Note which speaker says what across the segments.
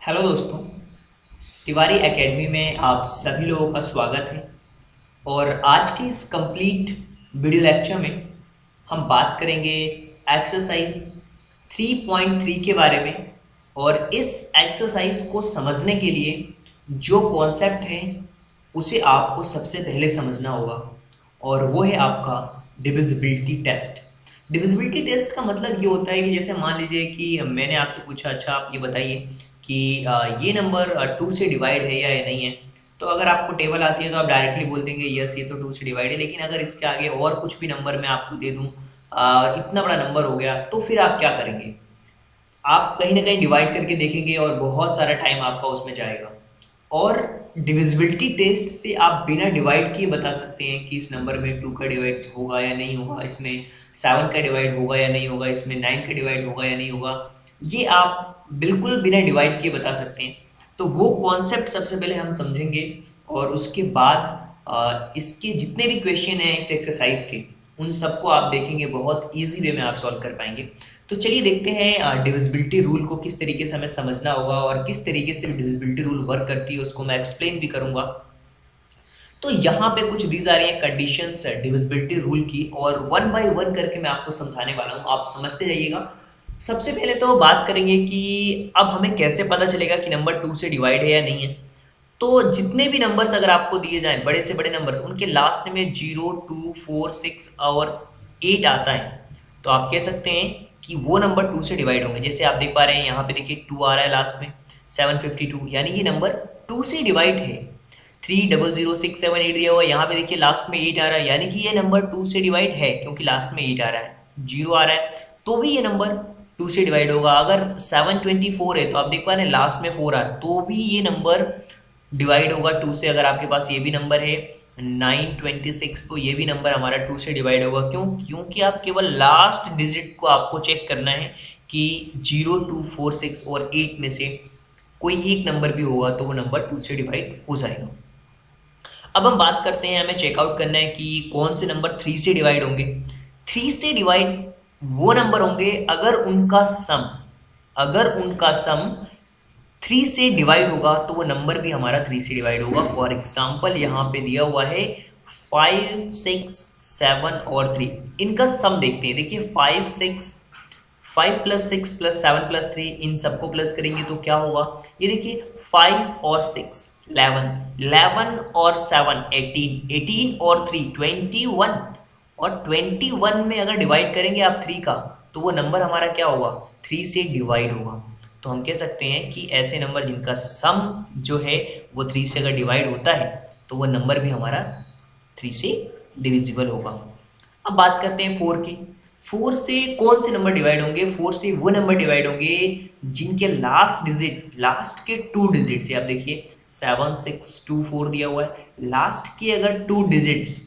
Speaker 1: Hello दोस्तों। Tiwari academy में आप सभी लोगों का स्वागत है। और आज के इस कंप्लीट वीडियो लेक्चर में हम बात करेंगे एक्सरसाइज 3.3 के बारे में। और इस एक्सरसाइज को समझने के लिए जो कॉन्सेप्ट है उसे आपको सबसे पहले समझना होगा, और वो है आपका डिविजिबिलिटी टेस्ट। डिविजिबिलिटी टेस्ट का मतलब ये होता है कि जैसे मान लीजिए कि मैंने आपसे पूछा, अच्छा आप ये बताइए कि ये नंबर 2 से डिवाइड है या नहीं है। तो अगर आपको टेबल आती है तो आप डायरेक्टली बोल देंगे यस ये तो 2 से डिवाइड है। लेकिन अगर इसके आगे और कुछ भी नंबर मैं आपको दे दूं, इतना बड़ा नंबर हो गया, तो फिर आप क्या करेंगे? आप कहीं ना कहीं डिवाइड करके देखेंगे और बहुत सारा टाइम आपका उसमें जाएगा। और डिविजिबिलिटी टेस्ट से आप बिना डिवाइड किए बता सकते हैं कि इस नंबर में 2 का डिवाइड होगा या नहीं होगा, इसमें 7 का डिवाइड होगा या नहीं होगा, इसमें 9 का डिवाइड होगा या नहीं होगा। ये आप बिल्कुल बिना डिवाइड किए बता सकते हैं। तो वो कॉन्सेप्ट सबसे पहले हम समझेंगे, और उसके बाद इसके जितने भी क्वेश्चन हैं इस एक्सरसाइज के, उन सबको आप देखेंगे, बहुत ईजी वे में आप सॉल्व कर पाएंगे। तो चलिए देखते हैं डिविजिबिलिटी रूल को किस तरीके से हमें समझना होगा, और किस तरीके से डिविजिबिलिटी रूल वर्क करती है उसको मैं एक्सप्लेन भी करूंगा। तो यहाँ पे कुछ दी जा रही है कंडीशंस डिविजिबिलिटी रूल की, और वन बाय वन करके मैं आपको समझाने वाला हूँ, आप समझते जाइएगा। सबसे पहले तो बात करेंगे कि अब हमें कैसे पता चलेगा कि नंबर 2 से डिवाइड है या नहीं है। तो जितने भी नंबर्स अगर आपको दिए जाएं, बड़े से बड़े नंबर्स, उनके लास्ट में 0, 2, 4, 6 और 8 आता है, तो आप कह सकते हैं कि वो नंबर 2 से डिवाइड होंगे। जैसे आप देख पा रहे हैं यहाँ पे, देखिए 2 आ रहा है लास्ट में, 752, यानी ये नंबर 2 से डिवाइड है। 300678 दिया हुआ है, यहाँ पे देखिए लास्ट में 8 आ रहा है, यानी कि ये नंबर 2 से डिवाइड है, क्योंकि लास्ट में 8 आ रहा है। 0 आ रहा है तो भी ये नंबर 2 से डिवाइड होगा। अगर 724 है तो आप देख पा रहे हैं लास्ट में 4 आ रहा है, तो भी ये नंबर डिवाइड होगा 2 से। अगर आपके पास ये भी नंबर है 926, तो ये भी नंबर हमारा 2 से डिवाइड होगा। क्यों? क्योंकि आप केवल लास्ट डिजिट को आपको चेक करना है कि 0, 2, 4, 6 और 8 में से कोई एक नंबर भी होगा तो वो नंबर 2 से डिवाइड हो जाएगा। अब हम बात करते हैं, हमें चेकआउट करना है कि कौन से नंबर 3 से डिवाइड होंगे। 3 से डिवाइड वो नंबर होंगे अगर उनका सम 3 से डिवाइड होगा, तो वो नंबर भी हमारा 3 से डिवाइड होगा। फॉर एग्जाम्पल यहाँ पे दिया हुआ है 5, 6, 7 और 3, इनका सम देखते हैं। देखिए 5 प्लस 6 प्लस 7 प्लस 3, इन सबको प्लस करेंगे तो क्या होगा? ये देखिए 5 और 6 11, 11 और 7 18, 18 और 3 21, और 21 में अगर डिवाइड करेंगे आप 3 का, तो वो नंबर हमारा क्या होगा? 3 से डिवाइड होगा। तो हम कह सकते हैं कि ऐसे नंबर जिनका सम जो है वो 3 से अगर डिवाइड होता है, तो वो नंबर भी हमारा 3 से डिविजिबल होगा। अब बात करते हैं 4 की। 4 से कौन से नंबर डिवाइड होंगे? 4 से वो नंबर डिवाइड होंगे जिनके लास्ट डिजिट, लास्ट के 2 डिजिट से, आप देखिए 7, 6, 2, 4 दिया हुआ है, लास्ट के अगर 2 डिजिट्स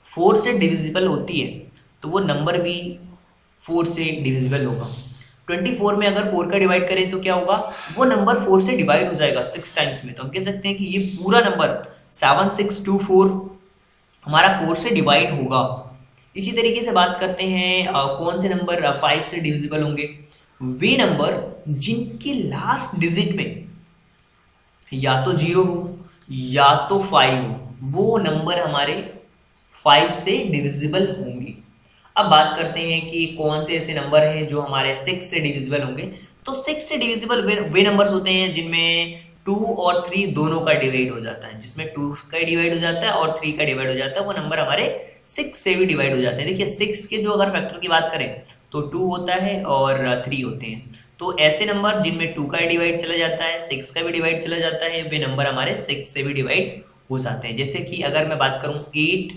Speaker 1: 4 से डिविजिबल होती है, तो वो नंबर भी 4 से डिविजिबल होगा। 24 में अगर 4 का डिवाइड करें तो क्या होगा? वो नंबर 4 से डिवाइड हो जाएगा 6 टाइम्स में। तो हम कह सकते हैं कि ये पूरा नंबर 7624 हमारा 4 से डिवाइड होगा। इसी तरीके से बात करते हैं कौन से नंबर 5 से डिविजिबल होंगे। वे नंबर जिनके लास्ट डिजिट में या तो 0 हो या तो 5 हो, वो नंबर हमारे 5 से डिविजिबल होंगे। अब बात करते हैं कि कौन से ऐसे नंबर हैं जो हमारे 6 से डिविजिबल होंगे। तो 6 से डिविजिबल वे नंबर्स होते हैं जिनमें 2 और 3 दोनों का डिवाइड हो जाता है। जिसमें 2 का डिवाइड हो जाता है और 3 का डिवाइड हो जाता है, वो नंबर हमारे 6 से भी डिवाइड हो जाते हैं। देखिए 6 के जो अगर फैक्टर की बात करें तो 2 होता है और 3 होते हैं। तो ऐसे नंबर जिनमें 2 का डिवाइड चला जाता है, 6 का भी डिवाइड चला जाता है, वे नंबर हमारे 6 से भी डिवाइड हो जाते हैं। जैसे कि अगर मैं बात करूं 8,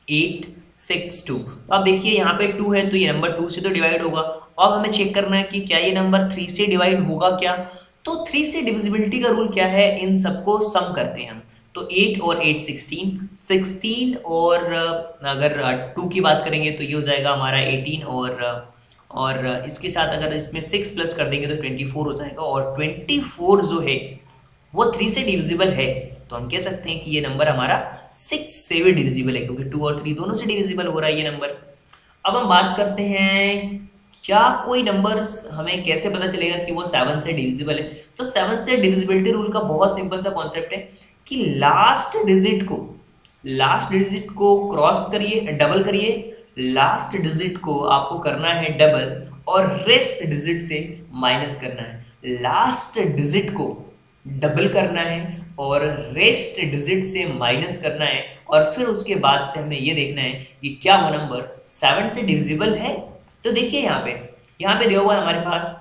Speaker 1: 8, 6, 2, तो आप देखिए यहाँ पे 2 है तो ये नंबर 2 से तो डिवाइड होगा। अब हमें चेक करना है कि क्या ये नंबर 3 से डिवाइड होगा क्या। तो 3 से डिविजिबिलिटी का रूल क्या है? इन सबको सम करते हैं हम। तो 8 और 8 16, 16 और अगर 2 की बात करेंगे तो ये हो जाएगा हमारा 18, और इसके साथ अगर इसमें 6 प्लस कर देंगे तो 24 हो जाएगा। और 24 जो है वो 3 से डिविजिबल है, तो हम कह सकते हैं कि ये नंबर हमारा 6 से भी डिविजिबल है, क्योंकि 2 और 3 दोनों से डिविजिबल हो रहा है ये नंबर। अब हम बात करते हैं क्या कोई नंबर हमें कैसे पता चलेगा कि वो 7 से डिविजिबल है? तो 7 से डिविजिबिलिटी रूल का बहुत सिंपल सा कॉन्सेप्ट है कि लास्ट डिजिट को क्रॉस करिए, डबल करिए, लास्ट डिजिट को आपको करना है डबल और रेस्ट डिजिट से माइनस करना है। लास्ट डिजिट को डबल करना है और रेस्ट डिजिट से माइनस करना है और फिर उसके बाद से हमें ये देखना है कि क्या वो नंबर 7 से डिविजिबल है। तो देखिए यहाँ पे दिया हुआ है हमारे पास।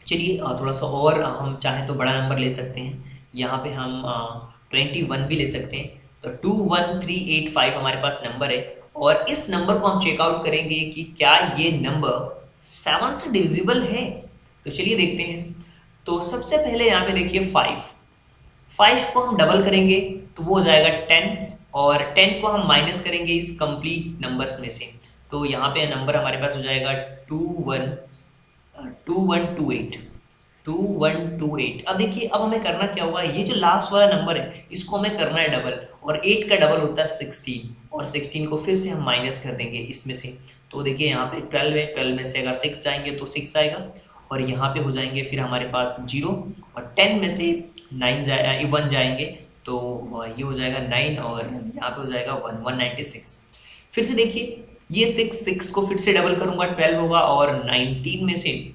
Speaker 1: चलिए थोड़ा सा और हम चाहें तो बड़ा नंबर ले सकते हैं। यहाँ पे हम 21 भी ले सकते हैं। तो 21385 हमारे पास नंबर है और इस नंबर को हम चेकआउट करेंगे कि क्या ये नंबर 7 से डिविजिबल है। तो चलिए देखते हैं। तो सबसे पहले यहाँ पे देखिए 5 को हम डबल करेंगे तो वो हो जाएगा 10 और 10 को हम माइनस करेंगे इस कंप्लीट नंबर्स में से। तो यहाँ पे नंबर हमारे पास हो जाएगा 2128। अब देखिए अब हमें करना क्या होगा, ये जो लास्ट वाला नंबर है इसको हमें करना है डबल और 8 का डबल होता है 16 और 16 को फिर से हम माइनस कर देंगे इसमें से। तो देखिए यहाँ पे 12 है, 12 में से अगर 6 जाएंगे तो 6 आएगा और यहाँ पे हो जाएंगे फिर हमारे पास 0 और 10 में से 1 जाएंगे तो ये हो जाएगा 9 और यहाँ पे हो जाएगा 196। फिर से देखिए ये 6 को फिर से डबल करूंगा 12 होगा और 19 में से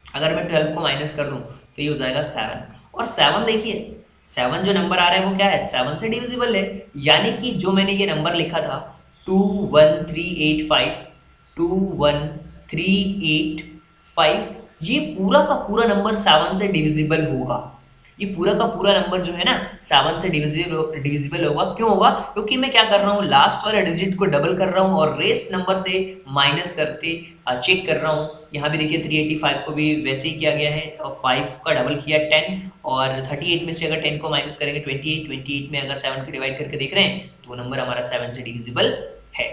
Speaker 1: अगर मैं 12 को माइनस कर दूं तो ये हो जाएगा 7 और 7 देखिए 7 जो नंबर आ रहा है वो क्या है, 7 से डिविजिबल है। यानी कि जो मैंने ये नंबर लिखा था 21385 ये पूरा का पूरा नंबर 7 से डिविजिबल होगा। ये पूरा का पूरा नंबर जो है ना 7 से डिविजिबल होगा। क्यों होगा? क्योंकि मैं क्या कर रहा हूँ, लास्ट वाले डिजिट को डबल कर रहा हूँ और रेस्ट नंबर से माइनस करके चेक कर रहा हूँ। यहाँ पे देखिए 385 को भी वैसे ही किया गया है और 5 का डबल किया 10 और 38 में से अगर 10 को माइनस करेंगे 28 में अगर 7 को डिवाइड करके देख रहे हैं तो नंबर हमारा 7 से डिविजिबल है।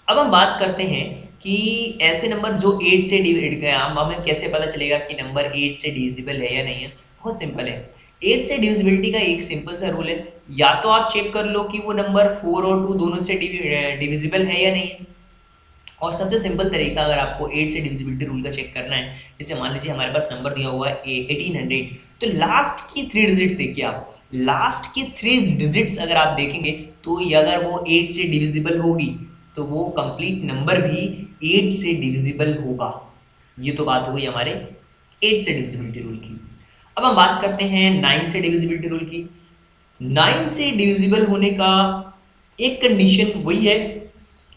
Speaker 1: अब हम बात करते हैं कि ऐसे नंबर जो 8 से डिवाइड गया हमें कैसे पता चलेगा कि नंबर 8 से डिविजिबल है या नहीं है। बहुत सिंपल है। 8 से डिविजिबिलिटी का एक सिंपल सा रूल है, या तो आप चेक कर लो कि वो नंबर 4 और 2 दोनों से डिविजिबल है या नहीं है। और सबसे सिंपल तरीका अगर आपको 8 से डिविजिबिलिटी रूल का चेक करना है, जैसे मान लीजिए हमारे पास नंबर दिया हुआ है 1800, तो लास्ट की 3 डिजिट्स देखिए आप, लास्ट की 3 डिजिट्स अगर आप देखेंगे तो ये अगर वो 8 से डिविजिबल होगी तो वो कंप्लीट नंबर भी 8 से डिविजिबल होगा। ये तो बात हो गई हमारे 8 से डिविजिबिलिटी रूल की। अब हम बात करते हैं 9 से डिविजिबिलिटी रूल की। 9 से डिविजिबल होने का एक कंडीशन वही है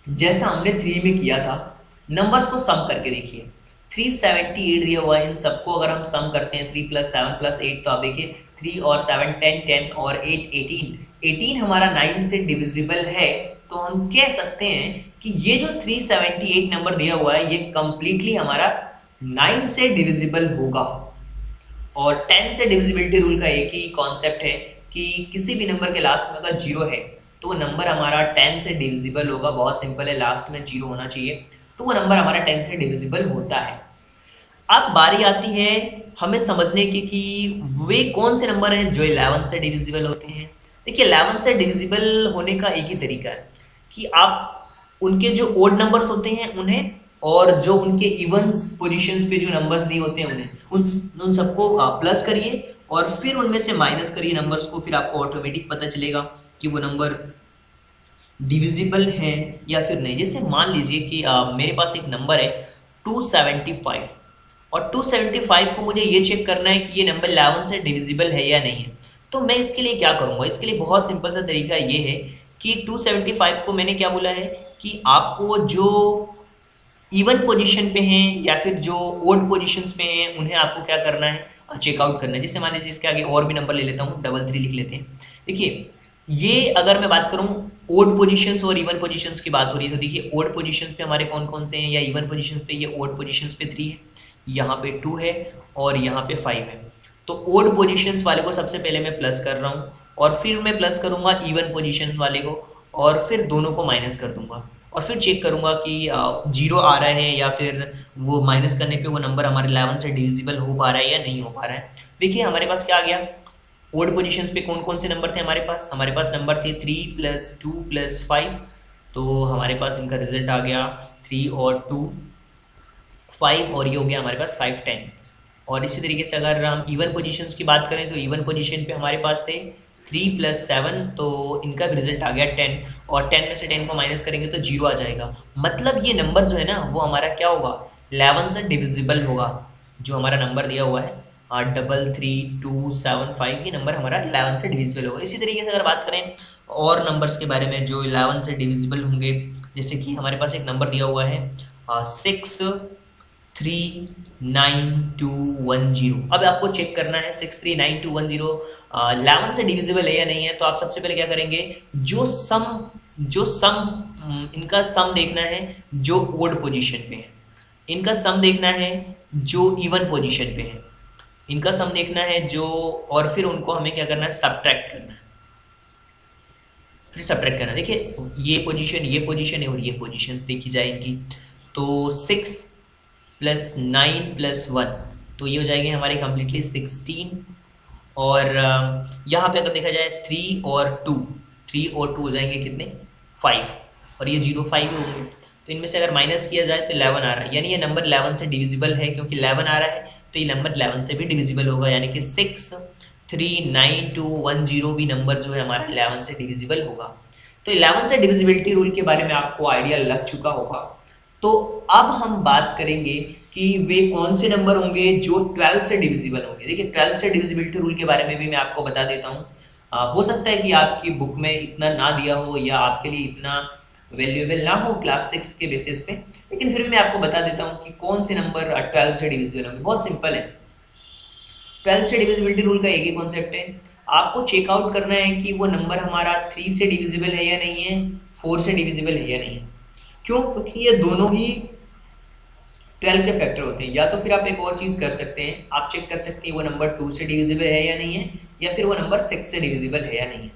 Speaker 1: जैसा हमने 3 में किया था। नंबर्स को सम करके देखिए, 378 दिया हुआ है, इन सबको अगर हम सम करते हैं 3 + 7 + 8 तो आप देखिए 3 और 7 10, 10 और 8 18 हमारा 9 से डिविजिबल है। तो हम कह सकते हैं कि ये जो 378 नंबर दिया हुआ है ये कंप्लीटली हमारा 9 से डिविजिबल होगा। और 10 से डिविजिबिलिटी रूल का एक ही कॉन्सेप्ट है कि किसी भी नंबर के लास्ट में अगर 0 है तो वो नंबर हमारा 10 से डिविजिबल होगा। बहुत सिंपल है, लास्ट में 0 होना चाहिए तो वो नंबर हमारा 10 से डिविजिबल होता है। अब बारी आती है हमें समझने की कि वे कौन से नंबर हैं जो 11 से डिविजिबल होते हैं। देखिए 11 से डिविजिबल होने का एक ही तरीका है कि आप उनके जो ओड नंबर्स होते हैं उन्हें और जो उनके इवन्स पोजीशंस पे जो नंबर्स दिए होते हैं उन्हें उन सबको प्लस करिए और फिर उनमें से माइनस करिए नंबर्स को, फिर आपको ऑटोमेटिक पता चलेगा कि वो नंबर डिविजिबल है या फिर नहीं। जैसे मान लीजिए कि मेरे पास एक नंबर है 275 और 275 को मुझे ये चेक करना है कि ये नंबर 11 से डिविजिबल है या नहीं है। तो मैं इसके लिए क्या करूँगा, इसके लिए बहुत सिंपल सा तरीका ये है कि 275 को मैंने क्या बोला है कि आपको जो इवन पोजीशन पे हैं या फिर जो ओड पोजीशंस पे हैं उन्हें आपको क्या करना है, चेकआउट करना है। जैसे मान लीजिए इसके आगे और भी नंबर ले लेता हूँ, 33 लिख लेते हैं। देखिए ये अगर मैं बात करूँ ओड पोजीशंस और इवन पोजीशंस की बात हो रही है तो देखिए ओड पोजीशंस पे हमारे कौन कौन से हैं या इवन पोजीशंस पे, ये ओड पोजीशंस पे 3 है, यहाँ पे 2 है और यहाँ पे 5 है। तो ओड पोजीशंस वाले को सबसे पहले मैं प्लस कर रहा हूँ और फिर मैं प्लस करूँगा इवन पोजीशंस वाले को और फिर दोनों को माइनस कर दूंगा और फिर चेक करूंगा कि 0 आ रहा है या फिर वो माइनस करने पे वो नंबर हमारे 11 से डिविजिबल हो पा रहा है या नहीं हो पा रहा है। देखिए हमारे पास क्या आ गया, ओड पोजीशंस पे कौन कौन से नंबर थे हमारे पास नंबर थे 3 + 2 + 5, तो हमारे पास इनका रिजल्ट आ गया 3 और 2 5 और ये हो गया हमारे पास 5 10। और इसी तरीके से अगर हम इवन पोजीशंस की बात करें तो इवन पोजीशन पे हमारे पास थे 3 + 7, तो इनका भी रिजल्ट आ गया 10, और 10 में से 10 को माइनस करेंगे तो 0 आ जाएगा। मतलब ये नंबर जो है ना वो हमारा क्या होगा, 11 से डिविजिबल होगा। जो हमारा नंबर दिया हुआ है 33275, ये नंबर हमारा 11 से डिविजिबल होगा। इसी तरीके से अगर बात करें और नंबर्स के बारे में जो 11 से डिविजिबल होंगे, जैसे कि हमारे पास एक नंबर दिया हुआ है 639210। अब आपको चेक करना है 639210 11 से डिविजिबल है या नहीं है। तो आप सबसे पहले क्या करेंगे, जो सम इनका सम देखना है जो ओड पोजीशन पे है, इनका सम देखना है जो इवन पोजीशन पे है, इनका सम देखना है जो, और फिर उनको हमें क्या करना है, सब्ट्रैक्ट करना है। फिर सब्ट्रैक्ट करना, देखिए ये पोजीशन है और ये पोजीशन देखी जाए इनकी, तो 6 + 9 + 1, तो ये हो जाएंगे हमारे कंप्लीटली 16। और यहाँ पे अगर देखा जाए 3 और 2 हो जाएंगे कितने, 5, और ये 0 5 होंगे। तो इनमें से अगर माइनस किया जाए तो 11 आ रहा है, यानी ये नंबर 11 से डिविजिबल है। क्योंकि 11 आ रहा है तो ये नंबर 11 से भी डिविजिबल होगा, यानी कि 639210 भी नंबर जो है हमारा 11 से डिविजिबल होगा। तो 11 से डिविजिबिलिटी रूल के बारे में आपको आइडिया लग चुका होगा। तो अब हम बात करेंगे कि वे कौन से नंबर होंगे जो 12 से डिविजिबल होंगे। देखिए 12 से डिविजिबिलिटी रूल के बारे में भी मैं आपको बता देता हूँ। हो सकता है कि आपकी बुक में इतना ना दिया हो या आपके लिए इतना वैल्यूएबल ना हो क्लास 6 के बेसिस पे, लेकिन फिर भी मैं आपको बता देता हूँ कि कौन से नंबर 12 से डिविजिबल होंगे। बहुत सिंपल है, 12 से डिविजिबिलिटी रूल का एक ही कॉन्सेप्ट है, आपको चेकआउट करना है कि वो नंबर हमारा 3 से डिविजिबल है या नहीं है, 4 से डिविजिबल है या नहीं है। क्यों? क्योंकि ये दोनों ही 12 के फैक्टर होते हैं। या तो फिर आप एक और चीज कर सकते हैं, आप चेक कर सकते हैं वो नंबर 2 से डिविजिबल है या नहीं है, या फिर वो नंबर 6 से डिविजिबल है या नहीं है।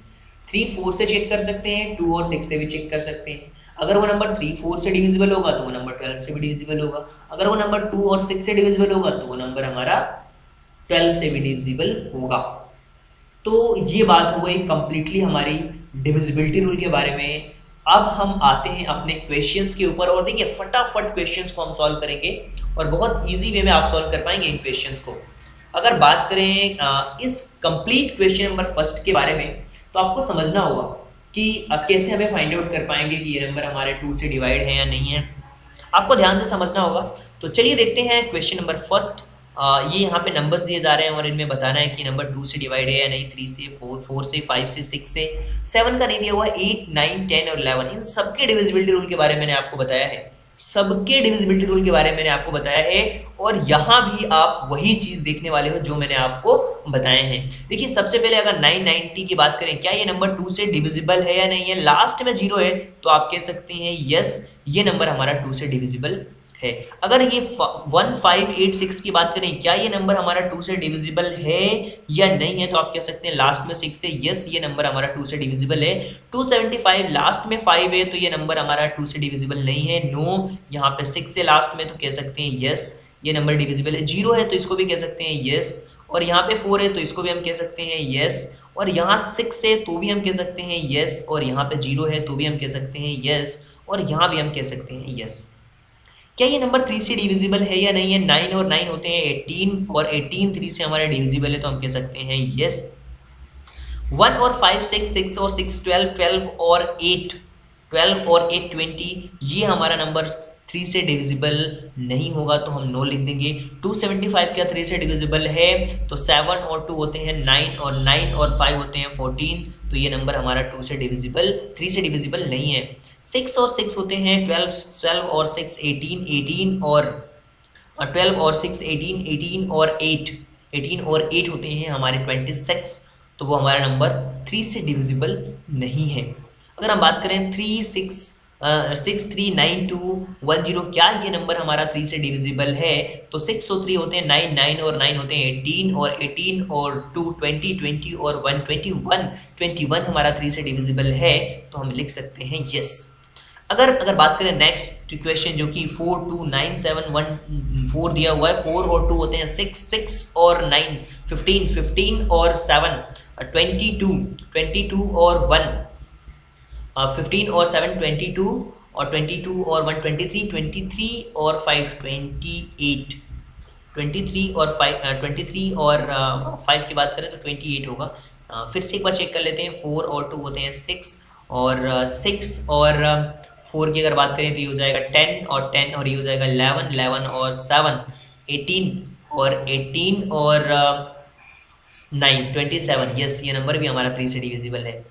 Speaker 1: 3 4 से चेक कर सकते हैं, 2 और 6 से भी चेक कर सकते हैं। अगर वो नंबर 3 4 से डिविजिबल होगा तो वो नंबर 12 से भी डिविजिबल होगा। अगर वो नंबर 2 और 6 से डिविजिबल होगा तो वो नंबर हमारा 12 से भी डिविजिबल होगा। तो ये बात हो गई कंप्लीटली हमारी डिविजिबिलिटी रूल के बारे में। अब हम आते हैं अपने क्वेश्चंस के ऊपर, और देखिए फटाफट क्वेश्चंस को हम सॉल्व करेंगे और बहुत इजी वे में आप सॉल्व कर पाएंगे इन क्वेश्चंस को। अगर बात करें इस कंप्लीट क्वेश्चन नंबर 1 के बारे में, तो आपको समझना होगा कि कैसे हमें फाइंड आउट कर पाएंगे कि ये नंबर हमारे 2 से डिवाइड है या नहीं है। आपको ध्यान से समझना होगा। तो चलिए देखते हैं क्वेश्चन नंबर 1। ये यहाँ पे नंबर्स दिए जा रहे हैं और इनमें बताना है कि नंबर 2 से डिवाइड है या नहीं, 3 से, 4 से, 5 से, 6 से, 7 का नहीं दिया हुआ, 8 9 10 और 11, इन सबके डिविजिबिलिटी रूल के बारे में मैंने आपको बताया है। सबके डिविजिबिलिटी रूल के बारे में मैंने आपको बताया है, और यहाँ भी आप वही चीज देखने वाले हो जो मैंने आपको बताए हैं। देखिए सबसे पहले अगर 990 की बात करें, क्या ये नंबर 2 से डिविजिबल है या नहीं है, लास्ट में 0 है तो आप कह सकते हैं यस ये नंबर हमारा 2 से डिविजिबल है। अगर ये 1586 की बात करें, क्या ये नंबर हमारा 2 से डिविजिबल है या नहीं है, तो आप कह सकते हैं लास्ट में 6 है, यस ये नंबर हमारा 2 से डिविजिबल है। 275 लास्ट में 5 है तो ये नंबर हमारा 2 से डिविजिबल नहीं है, नो। यहाँ पे 6 है लास्ट में तो कह सकते हैं यस ये नंबर डिविजिबल है। 0 है तो इसको भी कह सकते हैं यस, और यहाँ पे 4 है तो इसको भी हम कह सकते हैं यस, और यहाँ 6 है तो भी हम कह सकते हैं यस, और यहाँ पे 0 है तो भी हम कह सकते हैं यस, और यहाँ भी हम कह सकते हैं यस। क्या ये नंबर 3 से डिविजिबल है या नहीं है, 9 और 9 होते हैं 18, और 18 3 से हमारे डिविजिबल है तो हम कह सकते हैं यस। 1 और 5 6, 6 और 6 12, 12 और 8 20, ये हमारा नंबर 3 से डिविजिबल नहीं होगा तो हम नो लिख देंगे। 275 क्या 3 से डिविजिबल है, तो 7 और 2 होते हैं 9, और 9 और 5 होते हैं 14, तो ये नंबर हमारा 3 से डिविजिबल नहीं है। 6 और 6 होते हैं 12 और 6 18 और 12 और 6 18 और 8 होते हैं हमारे 26, तो वो हमारा नंबर 3 से डिविजिबल नहीं है। अगर हम बात करें 639210, क्या ये नंबर हमारा 3 से डिविजिबल है, तो 6 और 3 होते हैं 9, 9 और 9 होते हैं 18 और 2 20 और 1 21 हमारा 3 से डिविजिबल है, तो हम लिख सकते हैं यस। अगर बात करें नेक्स्ट क्वेश्चन जो कि 42971 दिया हुआ है, 4 और 2 होते हैं 6 और 9 15 और 7 22 और 1 15 और 7 22 और 22 और 1 23, 23 और 5 28, 23 और 5 23 और 5 की बात करें तो 28 होगा। फिर से एक बार चेक कर लेते हैं, 4 और 2 होते हैं 6, और 6 और 4 की अगर बात करें तो ये हो जाएगा 10 और 10 और ये हो जाएगा 11, 11 और 7 18 और 18 और 9 27। यस, ये नंबर भी हमारा 3 से डिविजिबल है।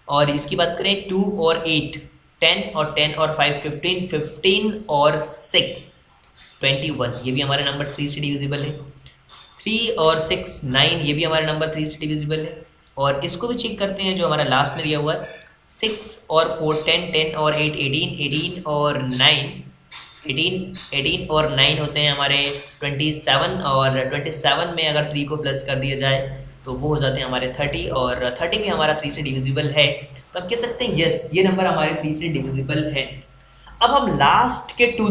Speaker 1: और इसकी बात करें 2 और 8 10 और 10 और 5 15, 15 और 6 21, ये भी हमारा नंबर 3 से डिविजिबल है। 3 और 6 9, ये भी हमारा नंबर 3 से डिविजिबल है। और इसको भी चेक करते हैं जो हमारा लास्ट में दिया हुआ है, 6 और 4 10, 10 और 8 18, 18 और 9 18 और 9 होते हैं हमारे 27, और 27 में अगर 3 को प्लस कर दिया जाए तो वो हो जाते हैं हमारे 30, और 30 भी हमारा 3 से डिविजिबल है। तो हम कह सकते हैं यस, ये नंबर हमारे 3 से डिविजिबल है। अब हम लास्ट के टू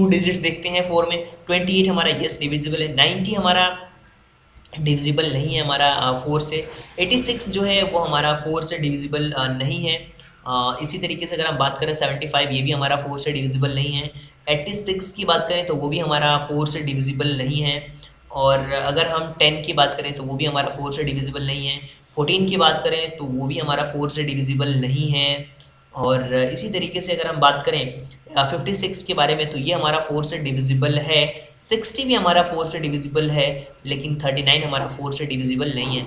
Speaker 1: डिजिट्स देखते हैं 4 में। 28 हमारा यस डिविजिबल है, 90 हमारा डिविजिबल नहीं है हमारा 4 से, 86 जो है वो हमारा 4 से डिविजिबल नहीं है। इसी तरीके से अगर हम बात करें 75, ये भी हमारा 4 से डिविजिबल नहीं है। 86 की बात करें तो वो भी हमारा 4 से डिविजिबल नहीं है। और अगर हम 10 की बात करें तो वो भी हमारा 4 से डिविजिबल नहीं है। 14 की बात करें तो वो भी हमारा 4 से डिविजिबल नहीं है। और इसी तरीके से अगर हम बात करें 56 के बारे में तो ये हमारा 4 से डिविजिबल है। 60 भी हमारा 4 से डिविजिबल है, लेकिन 39 हमारा 4 से डिविजिबल नहीं है।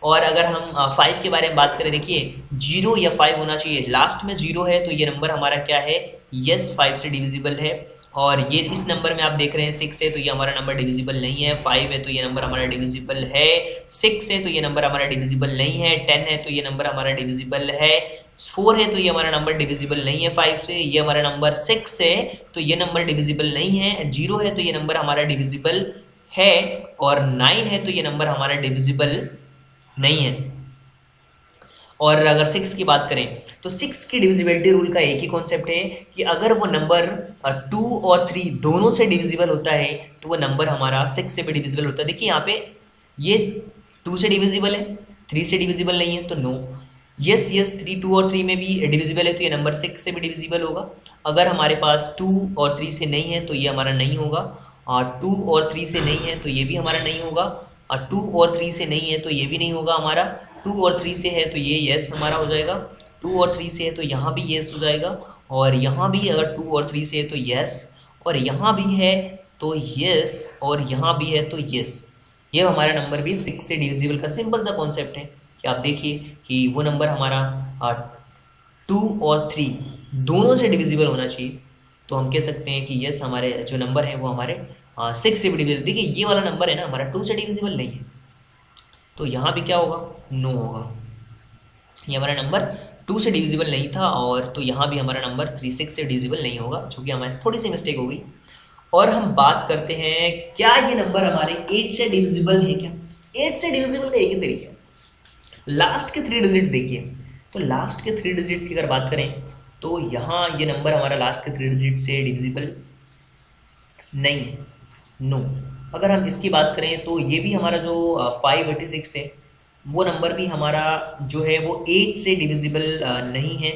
Speaker 1: और अगर हम 5 के बारे में बात करें, देखिए 0 या 5 होना चाहिए, लास्ट में 0 है तो ये नंबर हमारा क्या है, यस 5 से डिविजिबल है। और ये इस नंबर में आप देख रहे हैं 6 है तो ये हमारा नंबर डिविजिबल नहीं है, 5 है तो ये नंबर हमारा डिविजिबल है, 6 है तो ये नंबर हमारा डिविजिबल नहीं है, 10 है तो ये नंबर हमारा डिविजिबल है, 4 है तो ये हमारा नंबर डिविजिबल नहीं है 5 से, ये हमारा नंबर 6 है तो ये नंबर डिविजिबल नहीं है, 0 है तो ये नंबर हमारा डिविजिबल है, और 9 है तो ये नंबर हमारा डिविजिबल नहीं है। और अगर 6 की बात करें तो 6 की डिविजिबिलिटी रूल का एक ही कॉन्सेप्ट है कि अगर वो नंबर 2 और 3 दोनों से डिविजिबल होता है तो वो नंबर हमारा 6 से भी डिविजिबल होता है। देखिए यहाँ पे ये 2 से डिविजिबल है, 3 से डिविजिबल नहीं है तो नो। यस 3 2 और 3 में भी डिविजिबल है तो ये नंबर 6 से भी डिविजिबल होगा। अगर हमारे पास 2 और 3 से नहीं है तो ये हमारा नहीं होगा, और 2 और 3 से नहीं है तो ये भी हमारा नहीं होगा, और 2 और 3 से नहीं है तो ये भी नहीं होगा हमारा, 2 और 3 से है तो ये यस हमारा हो जाएगा, 2 और 3 से है तो यहाँ भी यस हो जाएगा, और यहाँ भी अगर 2 और 3 से है तो यस, और यहाँ भी है तो यस, और यहाँ भी है तो यस। ये हमारा नंबर भी 6 से डिविजिबल का सिंपल सा कॉन्सेप्ट है कि आप देखिए कि वो नंबर हमारा 2 और 3 दोनों से डिविजिबल होना चाहिए, तो हम कह सकते हैं कि यस हमारे जो नंबर है वो हमारे 6 से भी डिविजिबल। देखिए ये वाला नंबर है ना हमारा 2 से डिविजिबल नहीं है, तो यहाँ भी क्या होगा, नो होगा। ये हमारा नंबर 2 से डिविजिबल नहीं था, और तो यहाँ भी हमारा नंबर 6 से डिविजिबल नहीं होगा, जो कि हमारी थोड़ी सी मिस्टेक हो गई। और हम बात करते हैं क्या ये नंबर हमारे 8 से डिविजिबल है क्या। 8 से डिविजिबल का एक ही तरीका है, लास्ट के 3 डिजिट्स देखिए। तो लास्ट के 3 डिजिट्स की अगर बात करें तो यहाँ ये नंबर हमारा लास्ट के 3 डिजिट से डिविजिबल नहीं है, नो। अगर हम इसकी बात करें तो ये भी हमारा जो 586 है वो नंबर भी हमारा जो है वो 8 से डिविजिबल नहीं है,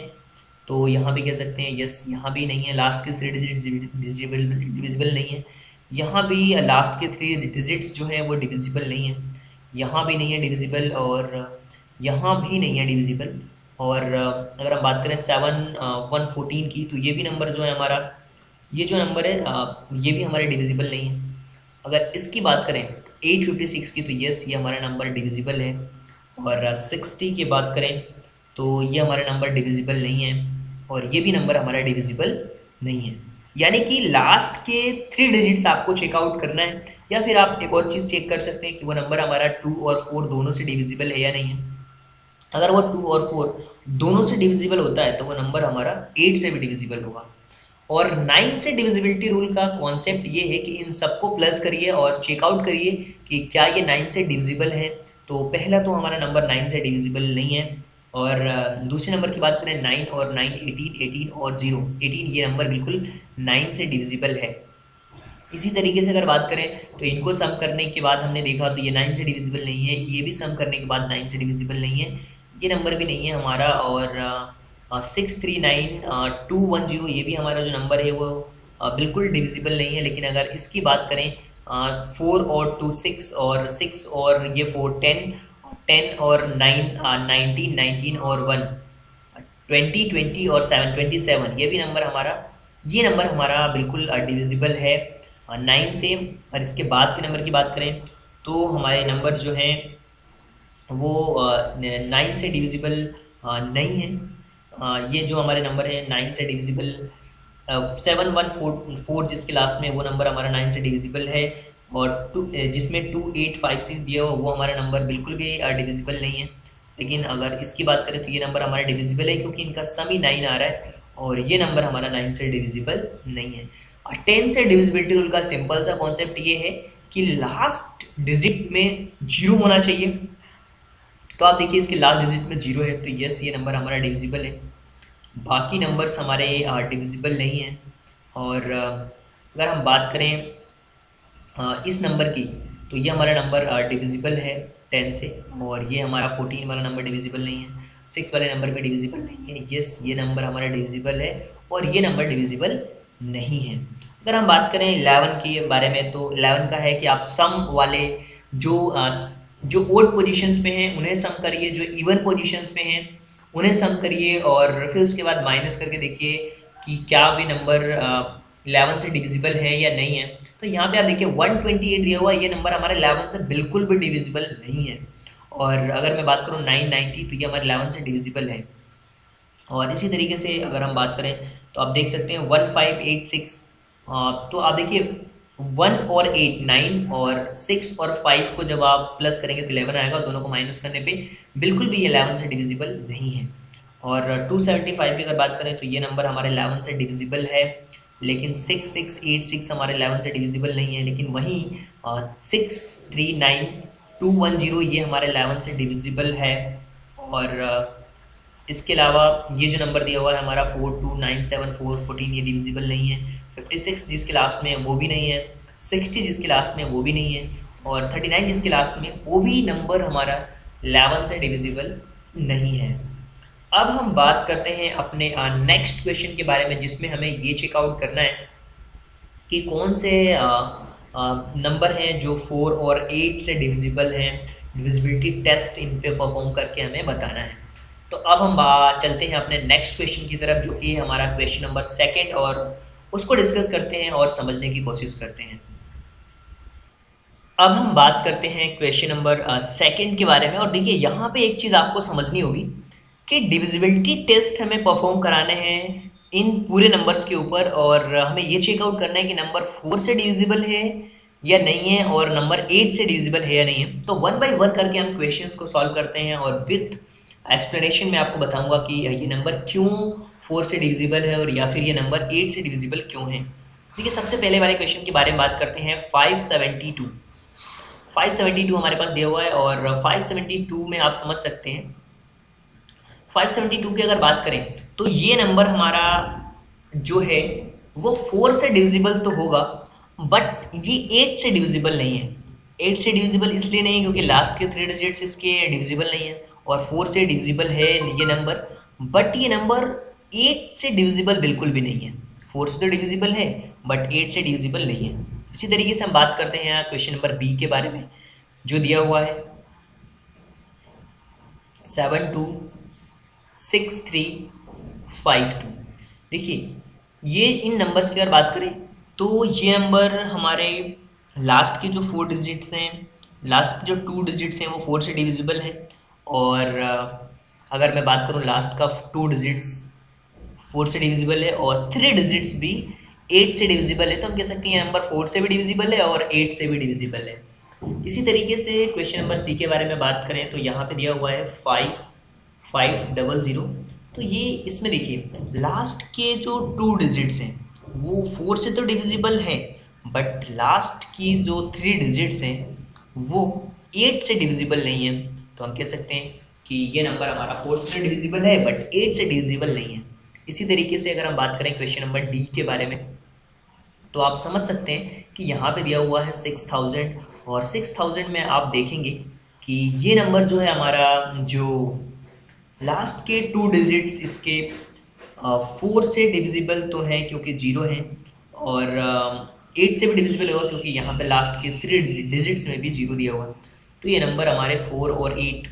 Speaker 1: तो यहाँ भी कह सकते हैं यस, यहाँ भी नहीं है, लास्ट के 3 डिजिट डिविजिबल नहीं है। यहाँ भी लास्ट के 3 डिजिट्स जो है वो डिविजिबल नहीं है, यहाँ भी नहीं है डिविजिबल, और यहाँ भी नहीं है डिविजिबल। और अगर हम बात करें 7 1 14 की, तो ये भी नंबर जो है हमारा, ये जो नंबर है ये भी हमारे डिविजिबल नहीं है। अगर इसकी बात करें 856 की, तो यस ये हमारा नंबर डिविजिबल है। और 60 की बात करें तो ये हमारा नंबर डिविजिबल नहीं है, और ये भी नंबर हमारा डिविजिबल नहीं है। यानी कि लास्ट के 3 डिजिट्स आपको चेकआउट करना है, या फिर आप एक और चीज़ चेक कर सकते हैं कि वो नंबर हमारा 2 और 4 दोनों से डिविजिबल है या नहीं है। अगर वो 2 और 4 दोनों से डिविजिबल होता है तो वो नंबर हमारा 8 से भी डिविजिबल होगा। और 9 से डिविजिबिलिटी रूल का कॉन्सेप्ट ये है कि इन सबको प्लस करिए और चेकआउट करिए कि क्या ये 9 से डिविजिबल है। तो पहला तो हमारा नंबर 9 से डिविजिबल नहीं है। और दूसरे नंबर की बात करें 9 और 9 18 और 0 18, ये नंबर बिल्कुल 9 से डिविजिबल है। इसी तरीके से अगर बात करें तो इनको सम करने के बाद हमने देखा तो ये 9 से डिविजिबल नहीं है, ये भी सम करने के बाद 9 से डिविजिबल नहीं है, ये नंबर भी नहीं है हमारा, और 639 210, ये भी हमारा जो नंबर है वो बिल्कुल डिविजिबल नहीं है। लेकिन अगर इसकी बात करें 4 और 2 6 और 6 और ये 4 10 और 9 19 19 और 1 20 20 और 7 27, ये नंबर हमारा बिल्कुल डिविजिबल है 9 से। और इसके बाद के नंबर की बात करें तो हमारे नंबर जो हैं वो 9 से डिविजिबल नहीं है। ये जो हमारे नंबर है 9 से डिविजिबल 7144 जिसके लास्ट में, वो नंबर हमारा 9 से डिविजिबल है। और जिसमें 2856 दिया हुआ वो हमारा नंबर बिल्कुल भी डिविजिबल नहीं है। लेकिन अगर इसकी बात करें तो ये नंबर हमारा डिविजिबल है क्योंकि इनका सम ही 9 आ रहा है और ये नंबर हमारा 9 से डिविजिबल नहीं है। 10 से डिविजिबिलिटी रूल का सिंपल सा कॉन्सेप्ट ये है कि लास्ट डिजिट में 0 होना चाहिए। तो आप देखिए इसके लास्ट डिजिट में 0 है तो यस, ये नंबर हमारा डिविजिबल है। बाकी नंबर्स हमारे डिविजिबल नहीं हैं। और अगर हम बात करें इस नंबर की तो ये हमारा नंबर डिविजिबल है 10 से, और ये हमारा 14 वाला नंबर डिविजिबल नहीं है, 6 वाले नंबर भी डिविजिबल नहीं है। यस, ये नंबर हमारा डिविजिबल है और ये नंबर डिविजिबल नहीं है। अगर हम बात करें 11 के बारे में तो 11 का है कि आप सम वाले जो ओड पोजीशंस पे हैं उन्हें सम करिए, जो इवन पोजीशंस पे हैं उन्हें सम करिए और फिर उसके बाद माइनस करके देखिए कि क्या वे नंबर 11 से डिविजिबल है या नहीं है। तो यहाँ पे आप देखिए 128 दिया हुआ, ये नंबर हमारे 11 से बिल्कुल भी डिविजिबल नहीं है। और अगर मैं बात करूँ 990 तो ये हमारे 11 से डिविजिबल है। और इसी तरीके से अगर हम बात करें तो आप देख सकते हैं 1586, तो आप देखिए 1 और 8 9 और 6 और 5 को जब आप प्लस करेंगे तो 11 आएगा, दोनों को माइनस करने पे बिल्कुल भी ये 11 से डिविजिबल नहीं है। और 275 की अगर बात करें तो ये नंबर हमारे 11 से डिविजिबल है, लेकिन 6686 हमारे 11 से डिविजिबल नहीं है। लेकिन वहीं 639210 ये हमारे 11 से डिविजिबल है। और इसके अलावा ये जो नंबर दिया हुआ है हमारा 4297414 ये डिविजिबल नहीं है। 56 जिसके लास्ट में वो भी नहीं है, 60 जिसके लास्ट में वो भी नहीं है, और 39 जिसके लास्ट में वो भी नंबर हमारा 11 से डिविजिबल नहीं है। अब हम बात करते हैं अपने नेक्स्ट क्वेश्चन के बारे में, जिसमें हमें ये चेकआउट करना है कि कौन से नंबर हैं जो 4 और 8 से डिविजिबल हैं। डिविजिबिलिटी टेस्ट इन पे परफॉर्म करके हमें बताना है। तो अब हम चलते हैं अपने नेक्स्ट क्वेश्चन की तरफ, जो कि हमारा क्वेश्चन नंबर 2 और उसको डिस्कस करते हैं और समझने की कोशिश करते हैं। अब हम बात करते हैं क्वेश्चन नंबर 2 के बारे में। और देखिए यहाँ पे एक चीज़ आपको समझनी होगी कि डिविजिबिलिटी टेस्ट हमें परफॉर्म कराने हैं इन पूरे नंबर्स के ऊपर, और हमें ये चेकआउट करना है कि नंबर 4 से डिविजिबल है या नहीं है और नंबर 8 से डिविजिबल है या नहीं है। तो 1 बाय 1 करके हम क्वेश्चंस को सॉल्व करते हैं और विथ एक्सप्लेनेशन में आपको बताऊंगा कि ये नंबर क्यों 4 से डिविजिबल है और या फिर ये नंबर 8 से डिविजिबल क्यों है। ठीक है, सबसे पहले वाले क्वेश्चन के बारे में बात करते हैं। 572 हमारे पास दिया हुआ है और 572 में आप समझ सकते हैं 572 की अगर बात करें तो ये नंबर हमारा जो है वो 4 से डिविजिबल तो होगा, बट ये 8 से डिविजिबल नहीं है। 8 से डिविजिबल इसलिए नहीं क्योंकि लास्ट के 3 डिजिट्स इसके डिविजिबल नहीं है, और 4 से डिविजिबल है ये नंबर, बट ये नंबर 8 से डिविजिबल बिल्कुल भी नहीं है। 4 से तो डिविजिबल है बट 8 से डिविजिबल नहीं है। इसी तरीके से हम बात करते हैं क्वेश्चन नंबर बी के बारे में, जो दिया हुआ है 726352। देखिए ये इन नंबर्स की अगर बात करें तो ये नंबर हमारे लास्ट के जो 4 डिजिट्स हैं, लास्ट के जो 2 डिजिट्स हैं वो 4 से डिविजिबल है, और अगर मैं बात करूँ लास्ट का 2 डिजिट्स 4 से डिविजिबल है और 3 डिजिट्स भी 8 से डिविजिबल है। तो हम कह सकते हैं ये नंबर 4 से भी डिविजिबल है और 8 से भी डिविजिबल है। इसी तरीके से क्वेश्चन नंबर सी के बारे में बात करें तो यहाँ पे दिया हुआ है 5500। तो ये इसमें देखिए लास्ट के जो 2 डिजिट्स हैं वो 4 से तो डिविजिबल है, बट लास्ट की जो 3 डिजिट्स हैं वो 8 से डिविजिबल नहीं है। तो हम कह सकते हैं कि ये नंबर हमारा 4 से डिविजिबल है बट 8 से डिविजिबल नहीं है। इसी तरीके से अगर हम बात करें क्वेश्चन नंबर डी के बारे में तो आप समझ सकते हैं कि यहाँ पे दिया हुआ है 6000, और 6000 में आप देखेंगे कि ये नंबर जो है हमारा जो लास्ट के 2 डिजिट्स इसके 4 से डिविजिबल तो है क्योंकि 0 है, और 8 से भी डिविजिबल होगा क्योंकि यहाँ पे लास्ट के 3 डिजिट्स में भी 0 दिया हुआ। तो ये नंबर हमारे 4 और 8